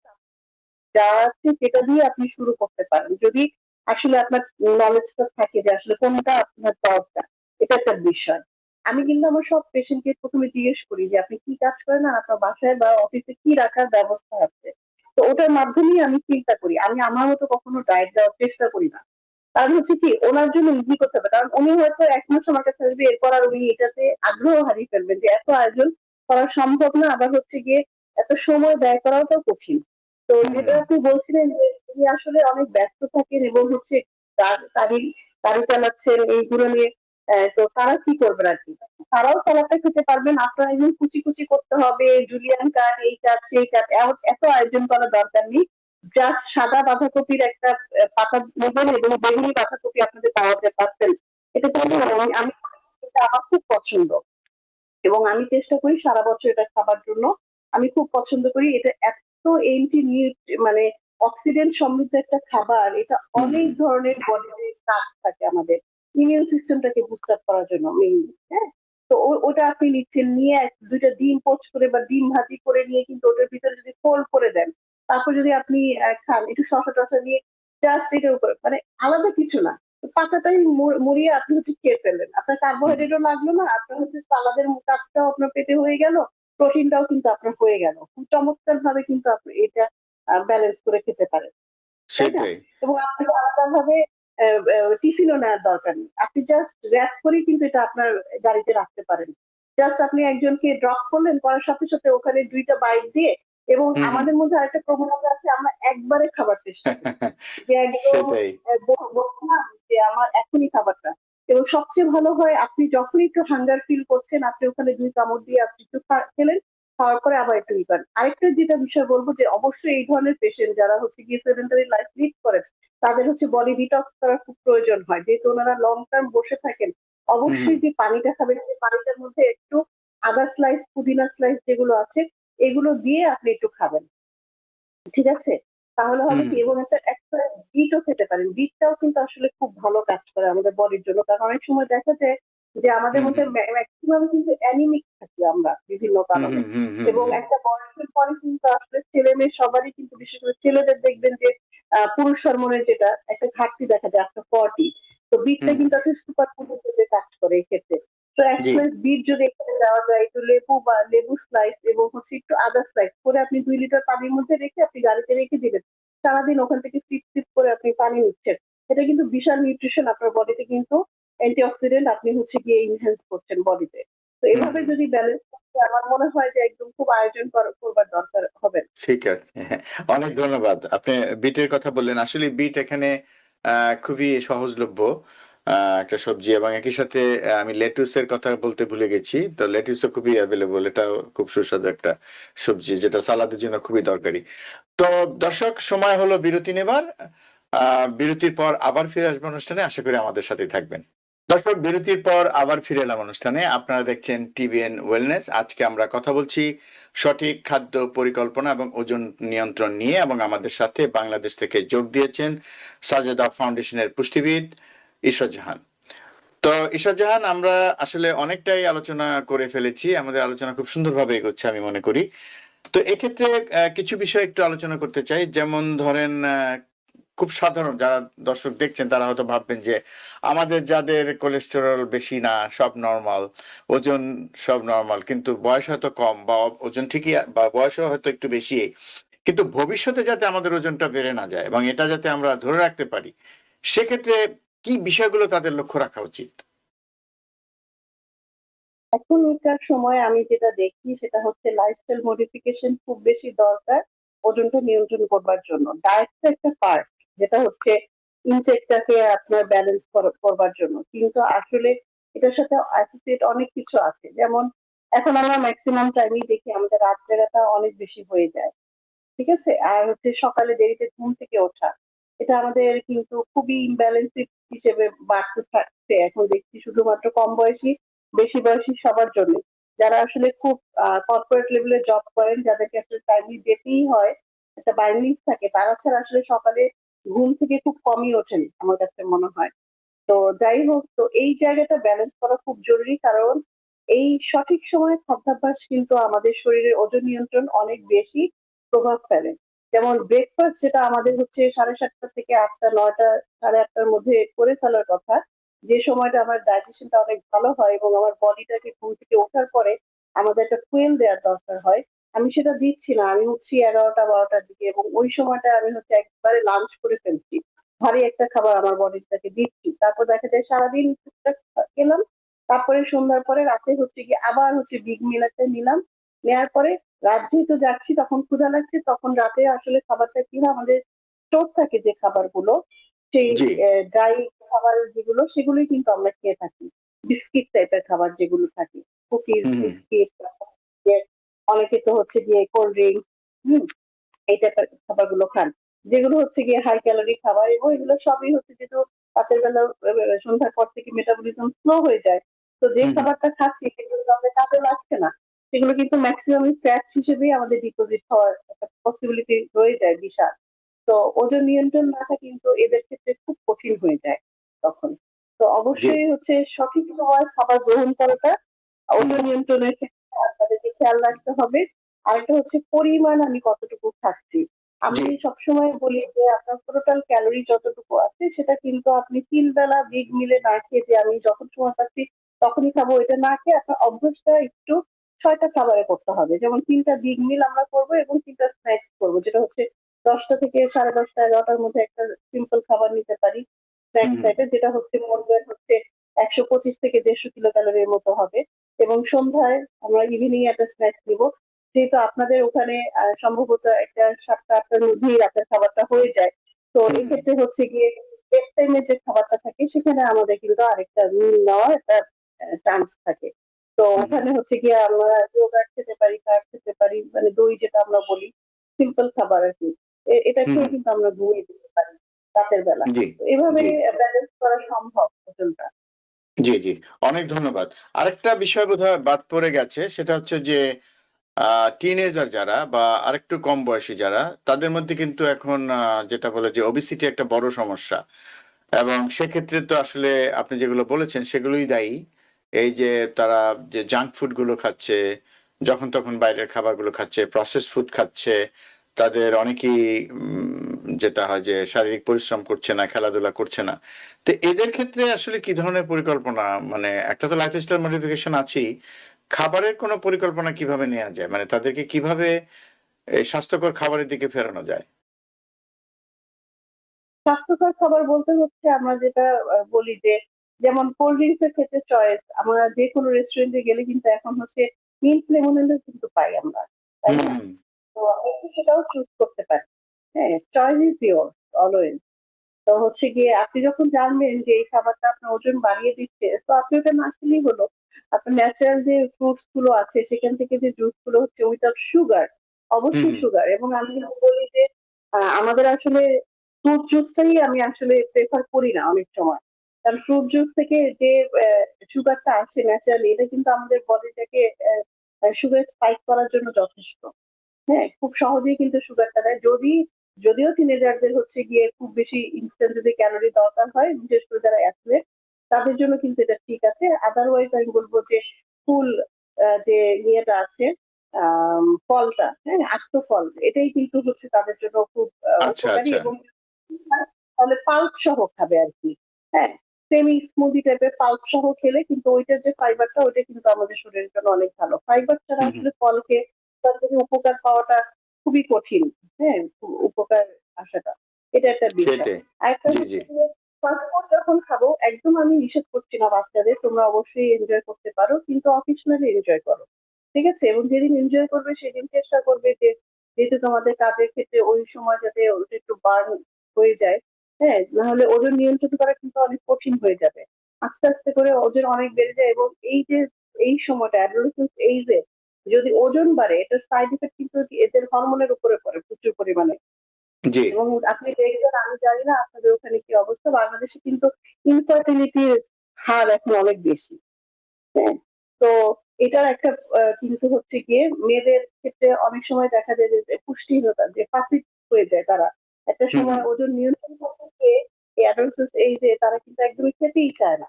যা আছে সেটা দিয়ে আপনি শুরু করতে পারেন, যদি আসলে আপনার নলেজটা থাকে যে আসলে কোনটা আপনার দরকার। এটা একটা বিষয়। আমি কিন্তু আমার সব পেশেন্টকে প্রথমে জিজ্ঞেস করি যে আপনি কি কাজ করেন আর আপনার বাসায় বা অফিসে কি রাখার ব্যবস্থা আছে। তো ওটার মাধ্যমেই আমি চিন্তা করি, আমি আমার মতো কখনো ডায়েট দেওয়ার চেষ্টা করি না। কারণ হচ্ছে কি ওনার জন্য ইজি করতে হবে, কারণ উনি হয়তো 1 মাস আমার কাছে আসবে, এরপর আর উনি এটাতে আগ্রহ হারিয়ে ফেলবেন যে এত আয়োজন করা সম্ভব না, আবার হচ্ছে গিয়ে এত সময় ব্যয় করাও তো কঠিন। তো যেটা হুম, আপনি বলছিলেন যে তিনি আসলে অনেক ব্যস্ত থাকেন এবং হচ্ছে গাড়ি গাড়ি চালাচ্ছেন এইগুলো নিয়ে, তো তারা কি করবেন আর কি, তারাও সালাদটা খেতে পারবেন। আপনার একদম কুচি কুচি করতে হবে, জুলিয়ান কাট, এই কাট সেই কাট, এত আয়োজন করার দরকার নেই। জাস্ট সাদা বাঁধাকপির একটা পাতা নেবেন এবং বেগুনি বাঁধাকপি আপনাদের পাওয়া যায় পাচ্ছেন। এটা কিন্তু আমি এটা আমার খুব পছন্দ এবং আমি চেষ্টা করি সারা বছর এটা খাবার জন্য। আমি খুব পছন্দ করি এটা, এত মানে অক্সিডেন্ট সমৃদ্ধ একটা খাবার, এটা হুম, অনেক ধরনের বডিতে কাজ থাকে আমাদের ইমিউন সিস্টেমটাকে বুস্ট আপ করার জন্য মেইনলি, হ্যাঁ। তো ওটা আপনি নিচ্ছেন, নিয়ে দুইটা ডিম পোচ করে বা ডিম ভাজি করে নিয়ে কিন্তু ওটার ভিতরে যদি ফোল্ড করে দেন, তারপর যদি আপনি খান একটু শসা টসা দিয়ে, জাস্ট এটার উপরে মানে আলাদা কিছু না, পাতাটাই মুড়িয়ে আপনি হচ্ছে খেয়ে ফেললেন, আপনার হুম, কার্বোহাইড্রেটও লাগলো না, আপনার হচ্ছে সালাদের কাজটাও আপনার পেটে হয়ে গেল, প্রোটিনটাও কিন্তু আপনার হয়ে গেল, খুব চমৎকার ভাবে কিন্তু আপনি এটা ব্যালেন্স করে খেতে পারেন, তাই না? সেটাই। এবং আপনাকে আলাদাভাবে টিফিনও নেওয়ার দরকার নেই, আপনি জাস্ট র্যাপ করেই কিন্তু এটা আপনার গাড়িতে রাখতে পারেন। জাস্ট আপনি একজনকে ড্রপ করলেন, করার সাথে সাথে ওখানে 2টা বাইট দিয়ে, এবং হুম, হুম। আমাদের মধ্যে আরেকটা প্রবণতা আছে, আমরা একবারে খাবার চেষ্টা করি যে একদম সেটাই। বলছিলাম যে আমার এখনই খাবারটা। এবং সবচেয়ে ভালো হয় আপনি যখন একটু হাঙ্গার ফিল করছেন, আপনি ওখানে 2 কামড় দিয়ে আপনি একটু খেলেন, খাওয়ার পরে আবার একটু খান। আরেকটা যেটা বিষয় বলবো যে অবশ্যই এই ধরনের পেশেন্ট যারা হচ্ছে গিয়ে সেডেন্টারি লাইফ লিড করেন, তাদের হচ্ছে বডি ডিটক্স করার খুব প্রয়োজন হয়, যেহেতু ওনারা লং টার্ম বসে থাকেন। হুম, হুম, অবশ্যই যে পানিটা খাবেন, সেই পানিটার মধ্যে একটু আদা স্লাইস, পুদিনা স্লাইস যেগুলো আছে, এগুলো দিয়ে আপনি একটু খাবেন, ঠিক আছে? তাহলে হবে হুম, কি, এবং একটা একটা বিটও খেতে পারেন। বিটটাও কিন্তু আসলে খুব ভালো কাজ করে আমাদের বডির জন্য। কারণ অনেক সময় দেখা যায় যে আমাদের হুম, মধ্যে হুম, মেক্সিমাম কিন্তু অ্যানিমিক থাকি আমরা বিভিন্ন হুম, কারণে। হুম, হুম, হুম, এবং হুম, একটা বয়সের পরে কিন্তু আসলে ছেলে-মেয়ে সবারই কিন্তু, বিশেষ করে ছেলেদের দেখবেন যে পুরুষ হরমোনের যেটা একটা ঘাটতি দেখা যায় আফটার 40। তো বিটটা হুম, কিন্তু একটা সুপার ফুড হিসেবে কাজ করে এক্ষেত্রে। তো এক জি, স্লাইস বিট যদি এখানে দেওয়া যায়, একটু লেবু বা লেবু স্লাইস এবং হচ্ছে একটু আদা স্লাইস করে আপনি 2 লিটার পানির মধ্যে রেখে আপনি গাড়িতে রেখে দিলেন। সারাদিন ওখান থেকে সিপ সিপ করে আপনি পানি নিচ্ছেন। এটা কিন্তু বিশাল নিউট্রিশন আপনার বডিতে কিন্তু অ্যান্টিঅক্সিডেন্ট আপনি হচ্ছে গিয়ে এনহ্যান্স করছেন বডিতে। তো হুম, এভাবে হুম, যদি ব্যালেন্স করতে আমার মনে হয় যে একদম খুব আয়োজন করবার দরকার হবে না। ঠিক আছে। হ্যাঁ, অনেক ধন্যবাদ। আপনি বিটের কথা বললেন। আসলে বিট এখানে খুবই সহজলভ্য একটা সবজি এবং একই সাথে আমি লেটুসের কথা বলতে ভুলে গেছি। তো লেটুসও খুবই এভেইলেবল। এটাও খুব সুস্বাদু একটা সবজি যেটা সালাদের জন্য খুবই দরকারি। তো দর্শক সময় হলো বিরতি নেবার। বিরতির পর আবার ফিরে আসবো অনুষ্ঠানে। আশা করি আমাদের সাথেই থাকবেন। দর্শক বিরতির পর আবার ফিরে এলাম অনুষ্ঠানে। আপনারা দেখছেন টিবিএন ওয়েলনেস। আজকে আমরা কথা বলছি সঠিক খাদ্য পরিকল্পনা এবং ওজন নিয়ন্ত্রণ নিয়ে, এবং আমাদের সাথে বাংলাদেশ থেকে যোগ দিয়েছেন সাজেদা ফাউন্ডেশনের পুষ্টিবিদ ঈশ্বর জাহান। তো ঈশ্বর জাহান, আমরা আসলে অনেকটাই আলোচনা করে ফেলেছি, আমাদের আলোচনা খুব সুন্দরভাবে এগোচ্ছে আমি মনে করি। তো এক্ষেত্রে কিছু বিষয় একটু আলোচনা করতে চাই, যেমন ধরেন খুব সাধারণ যারা দর্শক দেখছেন তারা হয়তো ভাববেন যে আমাদের যাদের কোলেস্টেরল বেশি না, সব নর্মাল, ওজন সব নর্মাল, কিন্তু বয়স হয়তো কম বা ওজন ঠিকই বা বয়সও হয়তো একটু বেশি, কিন্তু ভবিষ্যতে যাতে আমাদের ওজনটা বেড়ে না যায় এবং এটা যাতে আমরা ধরে রাখতে পারি, সেক্ষেত্রে কি বিষয়গুলো তাদের লক্ষ্য রাখা উচিত? এখনকার সময় আমি যেটা দেখি সেটা হচ্ছে লাইফস্টাইল মডিফিকেশন খুব বেশি দরকার। ওজনটা নিয়ন্ত্রণ করবার জন্য। ডায়েটটা একটা পার্ট, যেটা হচ্ছে ইনটেকটাকে আপনার ব্যালেন্স করবার জন্য। কিন্তু আসলে এটার সাথে অ্যাসোসিয়েট অনেক কিছু আছে। যেমন এখন আমরা ম্যাক্সিমাম টাইমেই দেখি আমাদের রাত জাগাটা অনেক বেশি হয়ে যায়। ঠিক আছে? আর হচ্ছে সকালে দেরিতে ঘুম থেকে ওঠা। এটা আমাদের কিন্তু খুবই ইমব্যালেন্স হিসেবে বাড়তে থাকছে। এখন দেখছি শুধুমাত্র কম বয়সী, বেশি বয়সী সবার জন্য। যারা আসলে খুব কর্পোরেট লেভেলে জব করেন, যাদেরকে আসলে টাইমলি যেতেই হয়, একটা বাইন্ডিংস থাকে, তারা ছাড়া আসলে সকালে ঘুম থেকে খুব কমই ওঠেন আমার কাছে মনে হয়। তো যাই হোক, তো এই জায়গাটা ব্যালেন্স করা খুব জরুরি, কারণ এই সঠিক সময়ে খাদ্যাভ্যাস কিন্তু আমাদের শরীরের ওজন নিয়ন্ত্রণ অনেক বেশি প্রভাব ফেলে। যেমন ব্রেকফাস্ট, যেটা আমাদের হচ্ছে 7:30 থেকে 8টা 9টা 8:30টার মধ্যে করে ফেলার কথা, যে সময়টা আমার ডাইজেশনটা অনেক ভালো হয় এবং আমার বডিটাকে ঘুম থেকে ওঠার পরে আমাদের একটা ফুয়েল দেওয়ার দরকার হয়, আমি সেটা দিচ্ছি না। আমি হচ্ছি 11টা 12টার দিকে, এবং ওই সময়টা আমি হচ্ছে একবারে লাঞ্চ করে ফেলছি, ভারী একটা খাবার আমার বডিটাকে দিচ্ছি। তারপর দেখা যায় সারাদিন টুকটাক খেলাম, তারপরে সন্ধ্যার পরে রাতে হচ্ছে গিয়ে আবার হচ্ছে বিগ মিল একটা নিলাম। নেয়ার পরে রাত যেহেতু যাচ্ছি, তখন ক্ষুধা লাগছে, তখন রাতে আসলে খাবারটা কি হয়, আমাদের স্টোর থাকে যে খাবারগুলো, সেই জি। ড্রাই খাবার যেগুলো, সেগুলোই কিন্তু আমরা খেয়ে থাকি। বিস্কিট টাইপের খাবার যেগুলো থাকে, কুকিজ, হুম, বিস্কিট, অনেকে তো হচ্ছে গিয়ে কোল্ড ড্রিঙ্কস, হুম, এই টাইপের খাবারগুলো খান, যেগুলো হচ্ছে গিয়ে হাই ক্যালোরি খাবার, এবং এগুলো সবই হচ্ছে যেহেতু রাতের বেলা সন্ধ্যার পর থেকে মেটাবলিজম স্লো হয়ে যায়, তো যে হুম, হুম, খাবারটা খাচ্ছি সেগুলো তো আমাদের কাজে লাগছে না। সেগুলো কিন্তু ম্যাক্সিমাম ফ্যাট হিসেবেই আমাদের ডিপোজিট হওয়ার একটা পসিবিলিটি রয়ে যায় বিশাল। তো ওজন নিয়ন্ত্রণ রাখা কিন্তু এদের ক্ষেত্রে খুব কঠিন হয়ে যায় তখন। তো জি। অবশ্যই হচ্ছে সঠিক সময় খাবার গ্রহণ করাটা হুম, ওজন নিয়ন্ত্রণের ক্ষেত্রে আপনাদেরকে খেয়াল রাখতে হবে। আরেকটা হচ্ছে পরিমাণ, আমি কতটুকু খাচ্ছি। আমি জি। সবসময় বলি যে আপনার টোটাল ক্যালোরি যতটুকু আছে সেটা কিন্তু আপনি 3 বেলা বিগ মিলে না খেয়ে, যে আমি যখন সময় পাচ্ছি তখনই খাবো, এটা না খেয়ে আপনার অভ্যাসটা একটু 6টা খাবারে করতে হবে। যেমন 3টা বিগ মিল আমরা করবো এবং 3টা স্ন্যাক্স করবো, যেটা হচ্ছে 10টা থেকে 10:30 11টার মধ্যে একটা সিম্পল খাবার নিতে পারি স্ন্যাক্স হুম, টাইপের, যেটা হচ্ছে মনে হচ্ছে 125 থেকে 150 কিলো ক্যালোরির মতো হবে। এবং সন্ধ্যায় আমরা ইভিনিং একটা স্ন্যাক্স দিব। যেহেতু আপনাদের ওখানে সম্ভবত একটা 7টা 8টার মধ্যেই রাতের খাবারটা হয়ে যায়, তো হুম, এক্ষেত্রে হচ্ছে গিয়ে বেড টাইমের যে খাবারটা থাকে সেখানে আমাদের কিন্তু আরেকটা মিল নেওয়ার একটা চান্স থাকে। তো হুম, হুম, ওখানে হচ্ছে গিয়ে আমরা ইয়োগার্ট খেতে পারি, কার্ড খেতে পারি, মানে দই যেটা আমরা বলি, সিম্পল খাবার আর কি। এটা হুম, খেয়ে হুম, কিন্তু আমরা ঘুমিয়ে যেতে পারি রাতের বেলা। জি, তো এভাবে জি, ব্যালেন্স করা সম্ভব ওজনটা। জি, জি। অনেক ধন্যবাদ। আরেকটা বিষয় বোধহয় বাদ পড়ে গেছে, সেটা হচ্ছে যে টিনেজার যারা বা আরেকটু কম বয়সী যারা, তাদের মধ্যে কিন্তু এখন যেটা বলে যে ওবেসিটি একটা বড় সমস্যা। এবং সেক্ষেত্রে তো আসলে আপনি যেগুলো বলেছেন সেগুলোই দায়ী। এই যে তারা যে জাঙ্ক ফুড গুলো খাচ্ছে, যখন তখন বাইরের খাবারগুলো খাচ্ছে, প্রসেস ফুড খাচ্ছে, তাদের অনেকেই যেটা হয় যে শারীরিক পরিশ্রম করছে না, খেলাধুলা করছে না। তো এদের ক্ষেত্রে আসলে কি ধরনের পরিকল্পনা, মানে একটা তো লাইফস্টাইল মডিফিকেশন আছেই, খাবারের কোনো পরিকল্পনা কিভাবে নেওয়া যায়, মানে তাদেরকে কিভাবে এই স্বাস্থ্যকর খাবারের দিকে ফেরানো যায়? স্বাস্থ্যকর খাবার বলতে হচ্ছে আমরা যেটা বলি যে, যেমন কোল্ড ড্রিঙ্কস এর ক্ষেত্রে চয়েস, আমরা যে কোনো রেস্টুরেন্টে গেলে কিন্তু এখন হচ্ছে মিন্ট লেমনেডও কিন্তু পাই আমরা, তাই হুম, না? হুম, তো আপনি সেটাও চুজ করতে পারেন। হ্যাঁ, চয়েস ইজ ইয়োর অলওয়েজ। তো হচ্ছে গিয়ে আপনি যখন জানবেন যে এই খাবারটা আপনার ওজন বাড়িয়ে দিচ্ছে, তো আপনি ওটা না খেলেই হলো। আপনার ন্যাচারাল যে ফ্রুটস গুলো আছে সেখান থেকে যে জুস গুলো হচ্ছে উইদাউট সুগার, হুম, অবশ্যই হুম, সুগার। এবং আমি বলি যে আমাদের আসলে ফ্রুট জুসটাই আমি আসলে প্রেফার করি না অনেক সময়। কারণ ফ্রুট জুস থেকে যে সুগারটা আসে ন্যাচারালি, এটা কিন্তু আমাদের বডিটাকে সুগার স্পাইক করার জন্য যথেষ্ট। হ্যাঁ, খুব সহজেই কিন্তু সুগারটা দেয়। যদিও টিনেজারদের হচ্ছে গিয়ে খুব বেশি ইনস্ট্যান্ট যদি ক্যালোরি দরকার হয়, বিশেষ করে যারা অ্যাথলেট, তাদের জন্য কিন্তু এটা ঠিক আছে। আদারওয়াইজ আমি বলবো যে ফুল যে ইয়েটা আছে, ফলটা, হ্যাঁ, আস্ত ফল, এটাই কিন্তু হচ্ছে তাদের জন্য খুব আচ্ছা, উপকারী। আচ্ছা। এবং তাহলে পাল্প সহ খাবে আর কি। হ্যাঁ, সেমি স্মুদি টাইপের পাল্প সহ খেলে কিন্তু ওইটার যে ফাইবারটা, ওইটা কিন্তু আমাদের শরীরের জন্য অনেক ভালো। ফাইবার ছাড়া হুম, হুম, আসলে ফলকে তার থেকে উপকার পাওয়াটা খুবই কঠিন। হ্যাঁ, উপকার আসাটা, এটা একটা বিষয়। সেটাই। আরেকটা জি, জি। হচ্ছে যে ফাস্ট ফুড যখন খাবো, একদম আমি নিষেধ করছি না বাচ্চাদের, তোমরা অবশ্যই এনজয় করতে পারো, কিন্তু অকেশনালি এনজয় করো। ঠিক আছে? এবং যেদিন এনজয় করবে সেদিন চেষ্টা করবে যে যেহেতু তোমাদের কাজের ক্ষেত্রে ওই সময় যাতে ওটা একটু বার্ন হয়ে যায়, হ্যাঁ, নাহলে ওজন নিয়ন্ত্রণ করা কিন্তু অনেক কঠিন হয়ে যাবে। আস্তে আস্তে করে ওজন অনেক বেড়ে যায় এবং এই যে এই সময়টা অ্যাডোলেসেন্স এইজে যদি ওজন বাড়ে এটার সাইড ইফেক্ট কিন্তু এদের হরমোনের উপরে পড়ে প্রচুর পরিমাণে। জি। এবং আপনি দেখবেন, আমি জানি না আপনাদের ওখানে কি অবস্থা, বাংলাদেশে কিন্তু ইনফার্টিলিটির হার এখন অনেক বেশি। হ্যাঁ, তো এটার একটা কিন্তু হচ্ছে গিয়ে মেয়েদের ক্ষেত্রে অনেক সময় দেখা যায় যে পুষ্টিহীনতা, যে পাসিভ হয়ে যায় তারা একটা হুম সময় হুম ওজন নিয়ন্ত্রণ করতে গিয়ে অ্যাডাল্টস এই যে তারা কিন্তু একদমই খেতেই চায় না।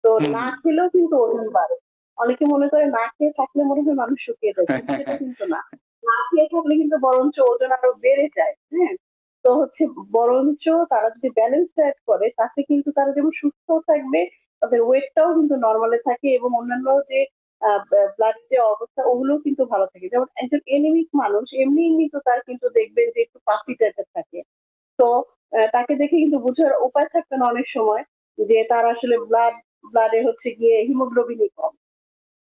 তো হুম না হুম। খেলেও কিন্তু ওজন বাড়ে। অনেকে মনে করে না খেয়ে থাকলে মনে হয় মানুষ শুকিয়ে যায়, কিন্তু সেটা কিন্তু না। না খেয়ে থাকলে কিন্তু বরঞ্চ ওজন আরো বেড়ে যায়। হ্যাঁ, তো হচ্ছে বরঞ্চ তারা যদি ব্যালেন্স ডায়েট করে তাতে কিন্তু তারা যেমন সুস্থ থাকবে, তাদের ওয়েটটাও কিন্তু নরমালে থাকে এবং অন্যান্য যে ব্লাড যে অবস্থা ওগুলোও কিন্তু ভালো থাকে। যেমন একজন এনিমিক মানুষ এমনি এমনি তো তার কিন্তু দেখবেন যে একটু পাফি টাইপের থাকে। তো তাকে দেখে কিন্তু বোঝার উপায় থাকবে না অনেক সময় যে তার আসলে ব্লাডে হচ্ছে গিয়ে হিমোগ্লোবিনই কম।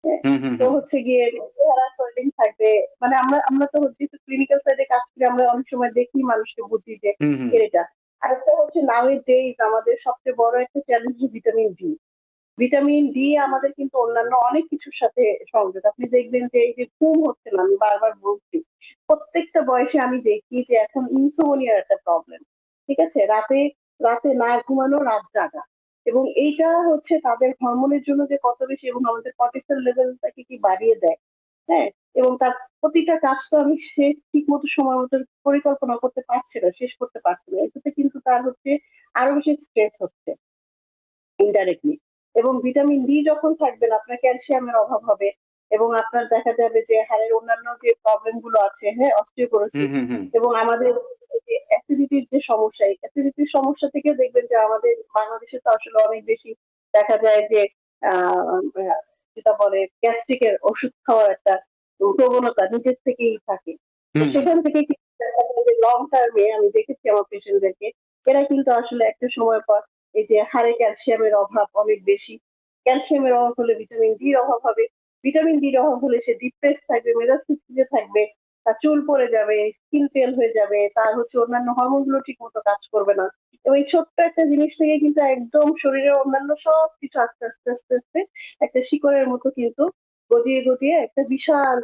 হ্যাঁ, হুম হুম তো হুম হচ্ছে গিয়ে চেহারা সোয়েলিং থাকবে। মানে আমরা আমরা তো হচ্ছে ক্লিনিক্যাল সাইডে কাজ করি, আমরা অনেক সময় দেখি মানুষকে বুঝি যে হুম হুম এর এটা। আরেকটা হচ্ছে নাও এ ডেইজ আমাদের সবচেয়ে বড় একটা challenge vitamin D. Vitamin D আমাদের কিন্তু অন্যান্য অনেক কিছুর সাথে সংযোগ। আপনি দেখবেন যে এই যে ঘুম হচ্ছে না, আমি বারবার বলছি। প্রত্যেকটা বয়সে আমি দেখি যে এখন ইনসোমনিয়ার একটা প্রবলেম। ঠিক আছে? রাতে রাতে না ঘুমানো, রাত জাগা। এবং এইটা হচ্ছে তাদের হরমোনের জন্য যে কত বেশি এবং আমাদের কর্টিসল লেভেলটাকে কি বাড়িয়ে দেয়। হ্যাঁ? এবং তার প্রতিটা কাজ তো আমি সে ঠিক মতো সময় মতো পরিকল্পনা করতে পারছে না, শেষ করতে পারছে না। এটাতে কিন্তু তার হচ্ছে আরো বেশি স্ট্রেস হচ্ছে। ইনডাইরেক্টলি। এবং ভিটামিন ডি যখন থাকবে না, আপনার ক্যালসিয়ামের অভাব হবে এবং আপনার দেখা যাবে যে হাড়ের অন্যান্য যে প্রবলেম গুলো আছে, হ্যাঁ, হুম অস্টিওপোরোসিস হুম হুম এবং আমাদের যে অ্যাসিডিটির যে সমস্যা, এই অ্যাসিডিটির সমস্যা থেকে দেখবেন যে আমাদের বাংলাদেশে তো আসলে অনেক বেশি দেখা যায় যে আহ, যেটা বলে গ্যাস্ট্রিকের ওষুধ খাওয়ার একটা প্রবণতা নিজের থেকেই থাকে। তো হুম হুম। সেখান থেকে কিন্তু দেখা যায় যে লং টার্মে আমি দেখেছি আমার পেশেন্টদেরকে, এরা কিন্তু আসলে একটা সময় পর এই যে হাড়ে ক্যালসিয়ামের অভাব অনেক বেশি। ক্যালসিয়ামের অভাব হলে ভিটামিন ডির অভাব হবে। ভিটামিন ডির অভাব হলে সে ডিপ্রেস থাকবে, মেজাজ খিটখিটে থাকবে, তার চুল পড়ে যাবে, স্কিন পেল হয়ে যাবে, তার হচ্ছে অন্যান্য হরমোন গুলো ঠিক মতো কাজ করবে না। এবং এই ছোট্ট একটা জিনিস থেকে কিন্তু একদম শরীরের অন্যান্য সব কিছু আস্তে আস্তে আস্তে আস্তে একটা শিকড়ের মতো কিন্তু গজিয়ে গজিয়ে একটা বিশাল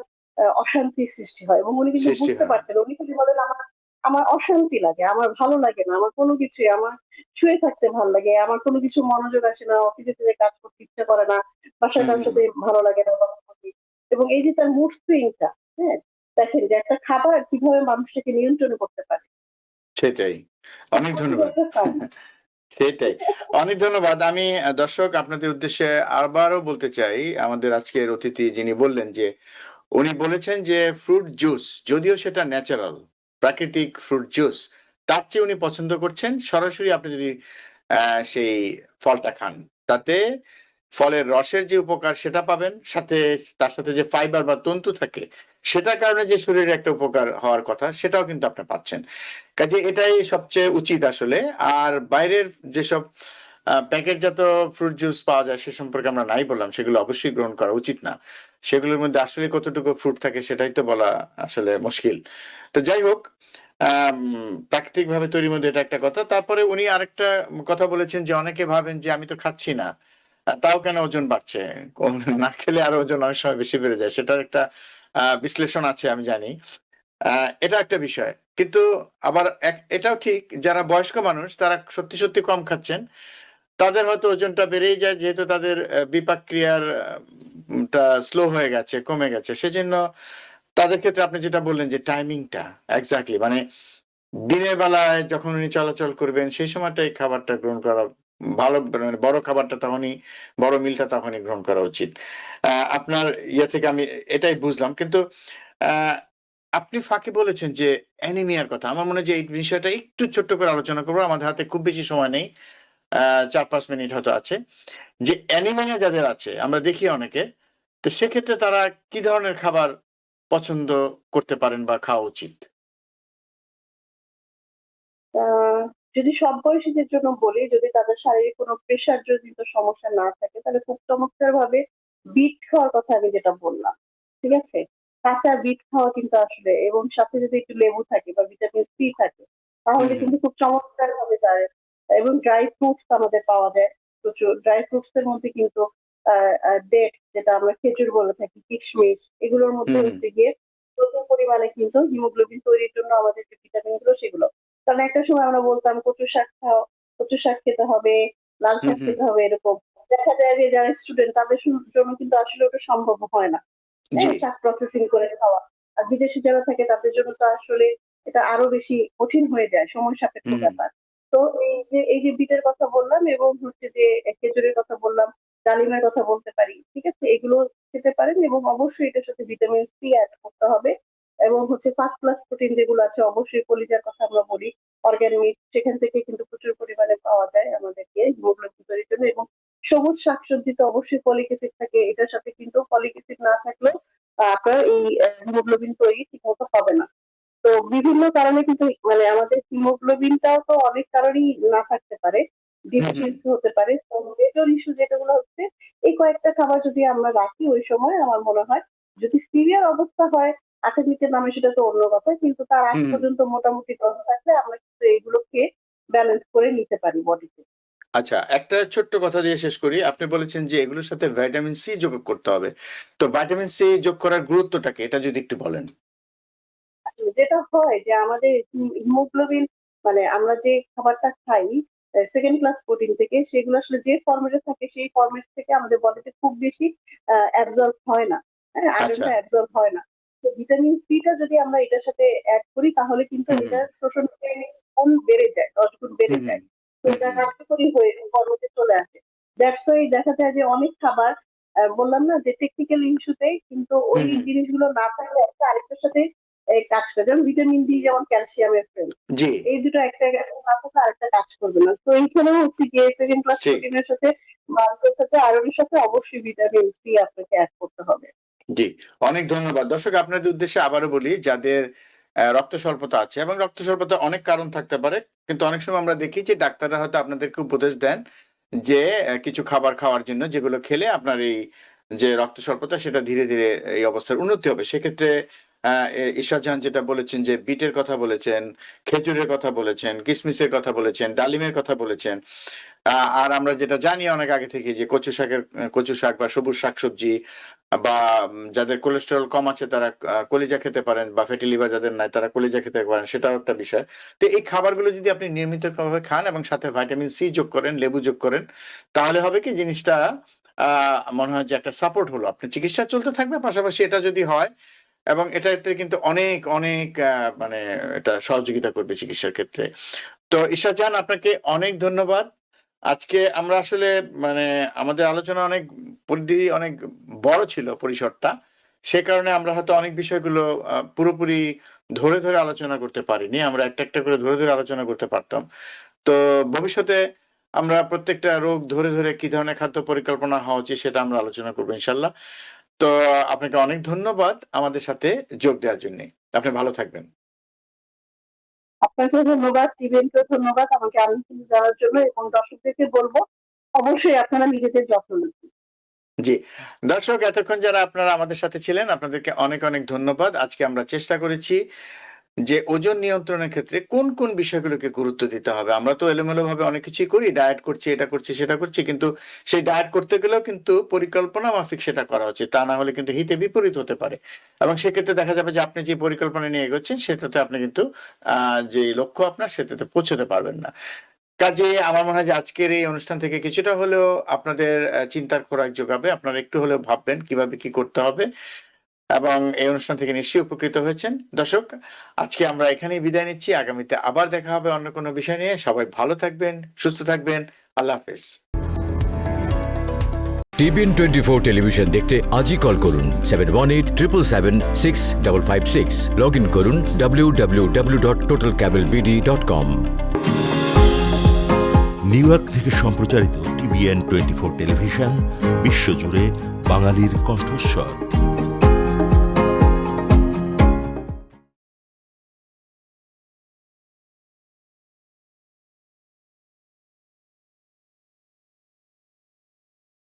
অশান্তির সৃষ্টি হয়। এবং উনি কিন্তু সৃষ্টি বুঝতে হয়। পারছেন, উনি যদি বলেন আমার আমার অশান্তি লাগে, আমার ভালো লাগে না, আমার কোনো কিছুই, আমার শুয়ে থাকতে ভাল লাগে, আমার কোনো কিছু মনোযোগ আসে না, অফিসে থেকে কাজ করতে ইচ্ছা করে না, বাসায় হুম কারোর হুম সাথে হুম। ভালো লাগে না কথা বলতে। এবং এই যে তার মুড সুইংটা, হ্যাঁ, দেখেন যে একটা খাবার কিভাবে মানুষটাকে নিয়ন্ত্রণ করতে পারে। সেটাই। অনেক খুবই ধন্যবাদ। একটা ফান। সেটাই। অনেক ধন্যবাদ। আমি দর্শক আপনাদের উদ্দেশ্যে আবারও বলতে চাই, আমাদের আজকের অতিথি যিনি বললেন যে, উনি বলেছেন যে ফ্রুট জুস যদিও সেটা ন্যাচারাল, প্রাকৃতিক ফ্রুট জুস, তার চেয়ে উনি পছন্দ করছেন সরাসরি আপনি যদি সেই ফলটা খান। তাতে ফলের রসের যে উপকার সেটা পাবেন, সাথে তার সাথে যে ফাইবার বা তন্তু থাকে, সেটার কারণে যে শরীরে একটা উপকার হওয়ার কথা সেটাও কিন্তু আপনি পাচ্ছেন। কাজে এটাই সবচেয়ে উচিত আসলে। আর বাইরের যেসব প্যাকেটজাত ফ্রুট জুস পাওয়া যায় সে সম্পর্কে আমরা নাই বললাম, সেগুলো অবশ্যই গ্রহণ করা উচিত না। সেগুলোর মধ্যে আসলে কতটুকু ফ্রুট থাকে সেটাই তো বলা আসলে মুশকিল। তো যাই হোক, প্রাকৃতিকভাবে তৈরির মধ্যে এটা একটা কথা। তারপরে উনি আরেকটা কথা বলেছেন যে অনেকে ভাবেন যে আমি তো খাচ্ছি না, তাও কেন ওজন বাড়ছে? না খেলে আরো ওজন অনেক সময় বেশি বেড়ে যায়, সেটার একটা বিশ্লেষণ আছে আমি জানি। এটা একটা বিষয়। কিন্তু আবার এটাও ঠিক, যারা বয়স্ক মানুষ তারা সত্যি সত্যি কম খাচ্ছেন, তাদের হয়তো ওজনটা বেড়েই যায় যেহেতু তাদের বিপাক ক্রিয়ার টা স্লো হয়ে গেছে, কমে গেছে। সেজন্য তাদের ক্ষেত্রে আপনি যেটা বললেন যে টাইমিংটা এক্সাক্টলি, মানে দিনের বেলায় যখন উনি চলাচল করবেন সেই সময়টাই খাবারটা গ্রহণ করা ভালো, মানে বড় খাবারটা তখনই, বড় মিলটা তখনই গ্রহণ করা উচিত। আপনার ইয়ে থেকে আমি এটাই বুঝলাম। কিন্তু আ আপনি ফাঁকে বলেছেন যে অ্যানিমিয়ার কথা। আমার মনে হয় যে এই বিষয়টা একটু ছোট্ট করে আলোচনা করব। আমাদের হাতে খুব বেশি সময় নেই। ৪-৫ মিনিট হয়তো আছে। যে অ্যানিমিয়া যাদের আছে আমরা দেখি অনেকে। তো সেক্ষেত্রে তারা কি ধরনের খাবার পছন্দ করতে পারেন বা খাওয়া উচিত? আহ যদি সব বয়সীদের জন্য বলি, যদি তাদের শারীরিক কোনো প্রেশার জনিত সমস্যা না থাকে তাহলে খুব চমৎকার ভাবে বিট খাওয়ার কথা আমি যেটা বললাম। ঠিক আছে? কাঁচা বিট খাওয়া কিন্তু আসলে, এবং সাথে যদি একটু লেবু থাকে বা ভিটামিন সি থাকে, তাহলে কিন্তু খুব চমৎকার ভাবে যায়। এবং ড্রাই ফ্রুটস আমাদের পাওয়া যায় প্রচুর। ড্রাই ফ্রুটস এর মধ্যে কিন্তু ডেট, যেটা আমরা খেজুর বলে থাকি, কিশমিশ, এগুলোর মধ্যে হুম হচ্ছে গিয়ে প্রচুর পরিমাণে কিন্তু হিমোগ্লোবিন তৈরির জন্য আমাদের যে ভিটামিন গুলো সেগুলো। কারণ একটা সময় আমরা বলতাম কচু শাক খাও, কচু শাক খেতে হবে, লাল হুম শাক হুম খেতে হবে, এরকম। দেখা যায় যে যারা স্টুডেন্ট তাদের জন্য কিন্তু আসলে ওটা সম্ভব হয় না। জি হ্যাঁ, শাক প্রসেসিং করে খাওয়া। আর বিদেশে যারা থাকে তাদের জন্য তো আসলে এটা আরো বেশি কঠিন হয়ে যায়, সময় সাপেক্ষ হুম ব্যাপার। তো এই যে বিটের কথা বললাম, এবং হচ্ছে যে খেজুরের কথা বললাম, ডালিমের কথা বলতে পারি, ঠিক আছে? এগুলো খেতে পারেন, এবং অবশ্যই এটার সাথে ভিটামিন সি অ্যাড করতে হবে। এবং হচ্ছে ফার্স্ট ক্লাস প্রোটিন যেগুলো আছে, অবশ্যই কলিজার কথা আমরা বলি, অর্গান মিট, সেখান থেকে কিন্তু প্রচুর পরিমাণে পাওয়া যায় আমাদেরকে হিমোগ্লোবিন তৈরির জন্য। এবং সবুজ শাকসবজিতে অবশ্যই ফলিক অ্যাসিড থাকে, এটার সাথে কিন্তু ফলিক অ্যাসিড না থাকলেও আপনার এই হিমোগ্লোবিন তৈরি ঠিকমতো হবে না। তো বিভিন্ন কারণে কিন্তু মানে আমাদের হিমোগ্লোবিনটাও তো অনেক কারণেই না থাকতে পারে, হুম হুম ডিফিসিয়েন্সি হতে পারে। তো মেজর ইস্যু যেগুলো হচ্ছে, এই কয়েকটা খাবার যদি আমরা রাখি ওই সময়, আমার মনে হয় যদি সিভিয়ার অবস্থা হয় আর্থেমিকের নামে, সেটা তো অন্য কথা, কিন্তু তার আগ হুম হুম। পর্যন্ত মোটামুটি দশ থাকলে আমরা কিন্তু এগুলোকে ব্যালেন্স করে নিতে পারি বডিতে। আচ্ছা, একটা ছোট্ট কথা দিয়ে শেষ করি। আপনি বলেছেন যে এগুলোর সাথে ভাইটামিন সি যোগ করতে হবে। তো ভাইটামিন সি যোগ করার গুরুত্বটা কি, এটা যদি একটু বলেন। যেটা হয় যে আমাদের হিমোগ্লোবিন, মানে আমরা যে খাবারটা খাই সেকেন্ড ক্লাস প্রোটিন থেকে, সেগুলো আসলে যে ফরম্যাটে থাকে সেই ফরম্যাট থেকে আমাদের বডিতে খুব বেশি অ্যাবজর্ব হয় না। হ্যাঁ, আচ্ছা। আয়রনটা অ্যাবজর্ব হয় না। তো ভিটামিন সি টা যদি আমরা এটার সাথে অ্যাড করি, তাহলে কিন্তু হুম হুম এটার শোষণ গুণ বেড়ে যায়, 10 গুণ বেড়ে হুম হুম যায়। তো হুম এটা হুম। কার্যকরী হয়ে ফরম্যাটে চলে আসে। দ্যাটস ওয়াই দেখা যায় যে অনেক খাবার, বললাম না যে টেকনিক্যাল ইস্যুতে কিন্তু ওই হুম হুম। জিনিসগুলো না থাকলে একটা আরেকটার সাথে কাজ করে। যেমন ভিটামিন ডি, যেমন ক্যালসিয়ামের ফ্রেন্ড, জি এই দুটো একটা না থাকলে আরেকটা কাজ করবে না। তো এইখানেও হচ্ছে গিয়ে সেকেন্ড ক্লাস ঠিক। প্রোটিনের সাথে, মাল্টের সাথে, আয়রনের সাথে অবশ্যই ভিটামিন সি আপনাকে অ্যাড করতে হবে। জি, অনেক ধন্যবাদ। দর্শক, আপনাদের উদ্দেশ্যে আবারও বলি, যাদের রক্ত স্বল্পতা আছে, এবং রক্ত স্বল্পতার অনেক কারণ থাকতে পারে, কিন্তু অনেক সময় আমরা দেখি যে ডাক্তাররা হয়তো আপনাদেরকে উপদেশ দেন যে কিছু খাবার খাওয়ার জন্য, যেগুলো খেলে আপনার এই যে রক্ত স্বল্পতা সেটা ধীরে ধীরে এই অবস্থার উন্নতি হবে। সেক্ষেত্রে ইশরাত জাহান যেটা বলেছেন, যে বিটের কথা বলেছেন, খেজুরের কথা বলেছেন, কিশমিশের কথা বলেছেন, ডালিমের কথা বলেছেন। আর আমরা যেটা জানি অনেক আগে থেকে, যে কচু শাক বা সবুজ শাকসবজি, বা যাদের কোলেস্টেরল কম আছে তারা কলিজা খেতে পারেন, বা ফ্যাটি লিভার যাদের নাই তারা কলিজা খেতে পারেন, সেটাও একটা বিষয়। তো এই খাবারগুলো যদি আপনি নিয়মিতভাবে খান এবং সাথে ভাইটামিন সি যোগ করেন, লেবু যোগ করেন, তাহলে হবে কি জিনিসটা মনে হয় যে একটা সাপোর্ট হলো, আপনি চিকিৎসা চলতে থাকবে পাশাপাশি, এটা যদি হয়, এবং এটাতে কিন্তু অনেক অনেক মানে এটা সহযোগিতা করবে চিকিৎসার ক্ষেত্রে। তো ঈশা জান, আপনাকে অনেক ধন্যবাদ। আজকে আমরা আসলে মানে আমাদের আলোচনা অনেক পরিধি অনেক বড় ছিল পরিসরটা। সে কারণে আমরা হয়তো অনেক বিষয়গুলো পুরোপুরি ধরে ধরে আলোচনা করতে পারিনি। আমরা একটা একটা করে ধরে ধরে আলোচনা করতে পারতাম। তো ভবিষ্যতে আমরা প্রত্যেকটা রোগ ধরে ধরে কি ধরনের খাদ্য পরিকল্পনা হওয়া উচিত সেটা আমরা আলোচনা করবো ইনশাল্লাহ। তো আপনাকে অনেক ধন্যবাদ আমাদের সাথে যোগ দেওয়ার জন্য। আপনি ভালো থাকবেন। আপনাকে ধন্যবাদ, টিভিএনকে ধন্যবাদ আমাকে আমন্ত্রণ দেওয়ার জন্য, এবং দর্শকদেরকে বলবো অবশ্যই আপনারা নিজেদের যত্ন নেবেন। জি, দর্শক, এতক্ষণ যারা আপনারা আমাদের সাথে ছিলেন, আপনাদেরকে অনেক অনেক ধন্যবাদ। আজকে আমরা চেষ্টা করেছি যে ওজন নিয়ন্ত্রণের ক্ষেত্রে কোন কোন বিষয়গুলোকে গুরুত্ব দিতে হবে। আমরা তো এলোমেলো ভাবে অনেক কিছুই করি, ডায়েট করছি, এটা করছি, সেটা করছি, কিন্তু সেই ডায়েট করতে গেলেও কিন্তু পরিকল্পনা মাফিক সেটা করা উচিত, তা না হলে কিন্তু হিতে বিপরীত হতে পারে। এবং সেক্ষেত্রে দেখা যাবে যে আপনি যে পরিকল্পনা নিয়ে এগোচ্ছেন সেটাতে আপনি কিন্তু যে লক্ষ্য আপনার সেটাতে পৌঁছতে পারবেন না। কাজে আমার মনে হয় যে আজকের এই অনুষ্ঠান থেকে কিছুটা হলেও আপনাদের চিন্তার খোরাক যোগাবে, আপনারা একটু হলেও ভাববেন কিভাবে কি করতে হবে, এবং এই অনুষ্ঠান থেকে নিশ্চয়ই উপকৃত হয়েছেন। দর্শক, আজকে আমরা এখানেই বিদায় নিচ্ছি। আগামীতে আবার দেখা হবে অন্য কোনো বিষয় নিয়ে। সবাই ভালো থাকবেন, সুস্থ থাকবেন। আল্লাহ হাফেজ। TBN24 টেলিভিশন দেখতে আজই কল করুন 7187776556। লগ ইন করুন www.totalcablebd.com। নিউ ইয়র্ক থেকে সম্প্রচারিত TBN24 টেলিভিশন বিশ্বজুড়ে বাঙালির কণ্ঠস্বর।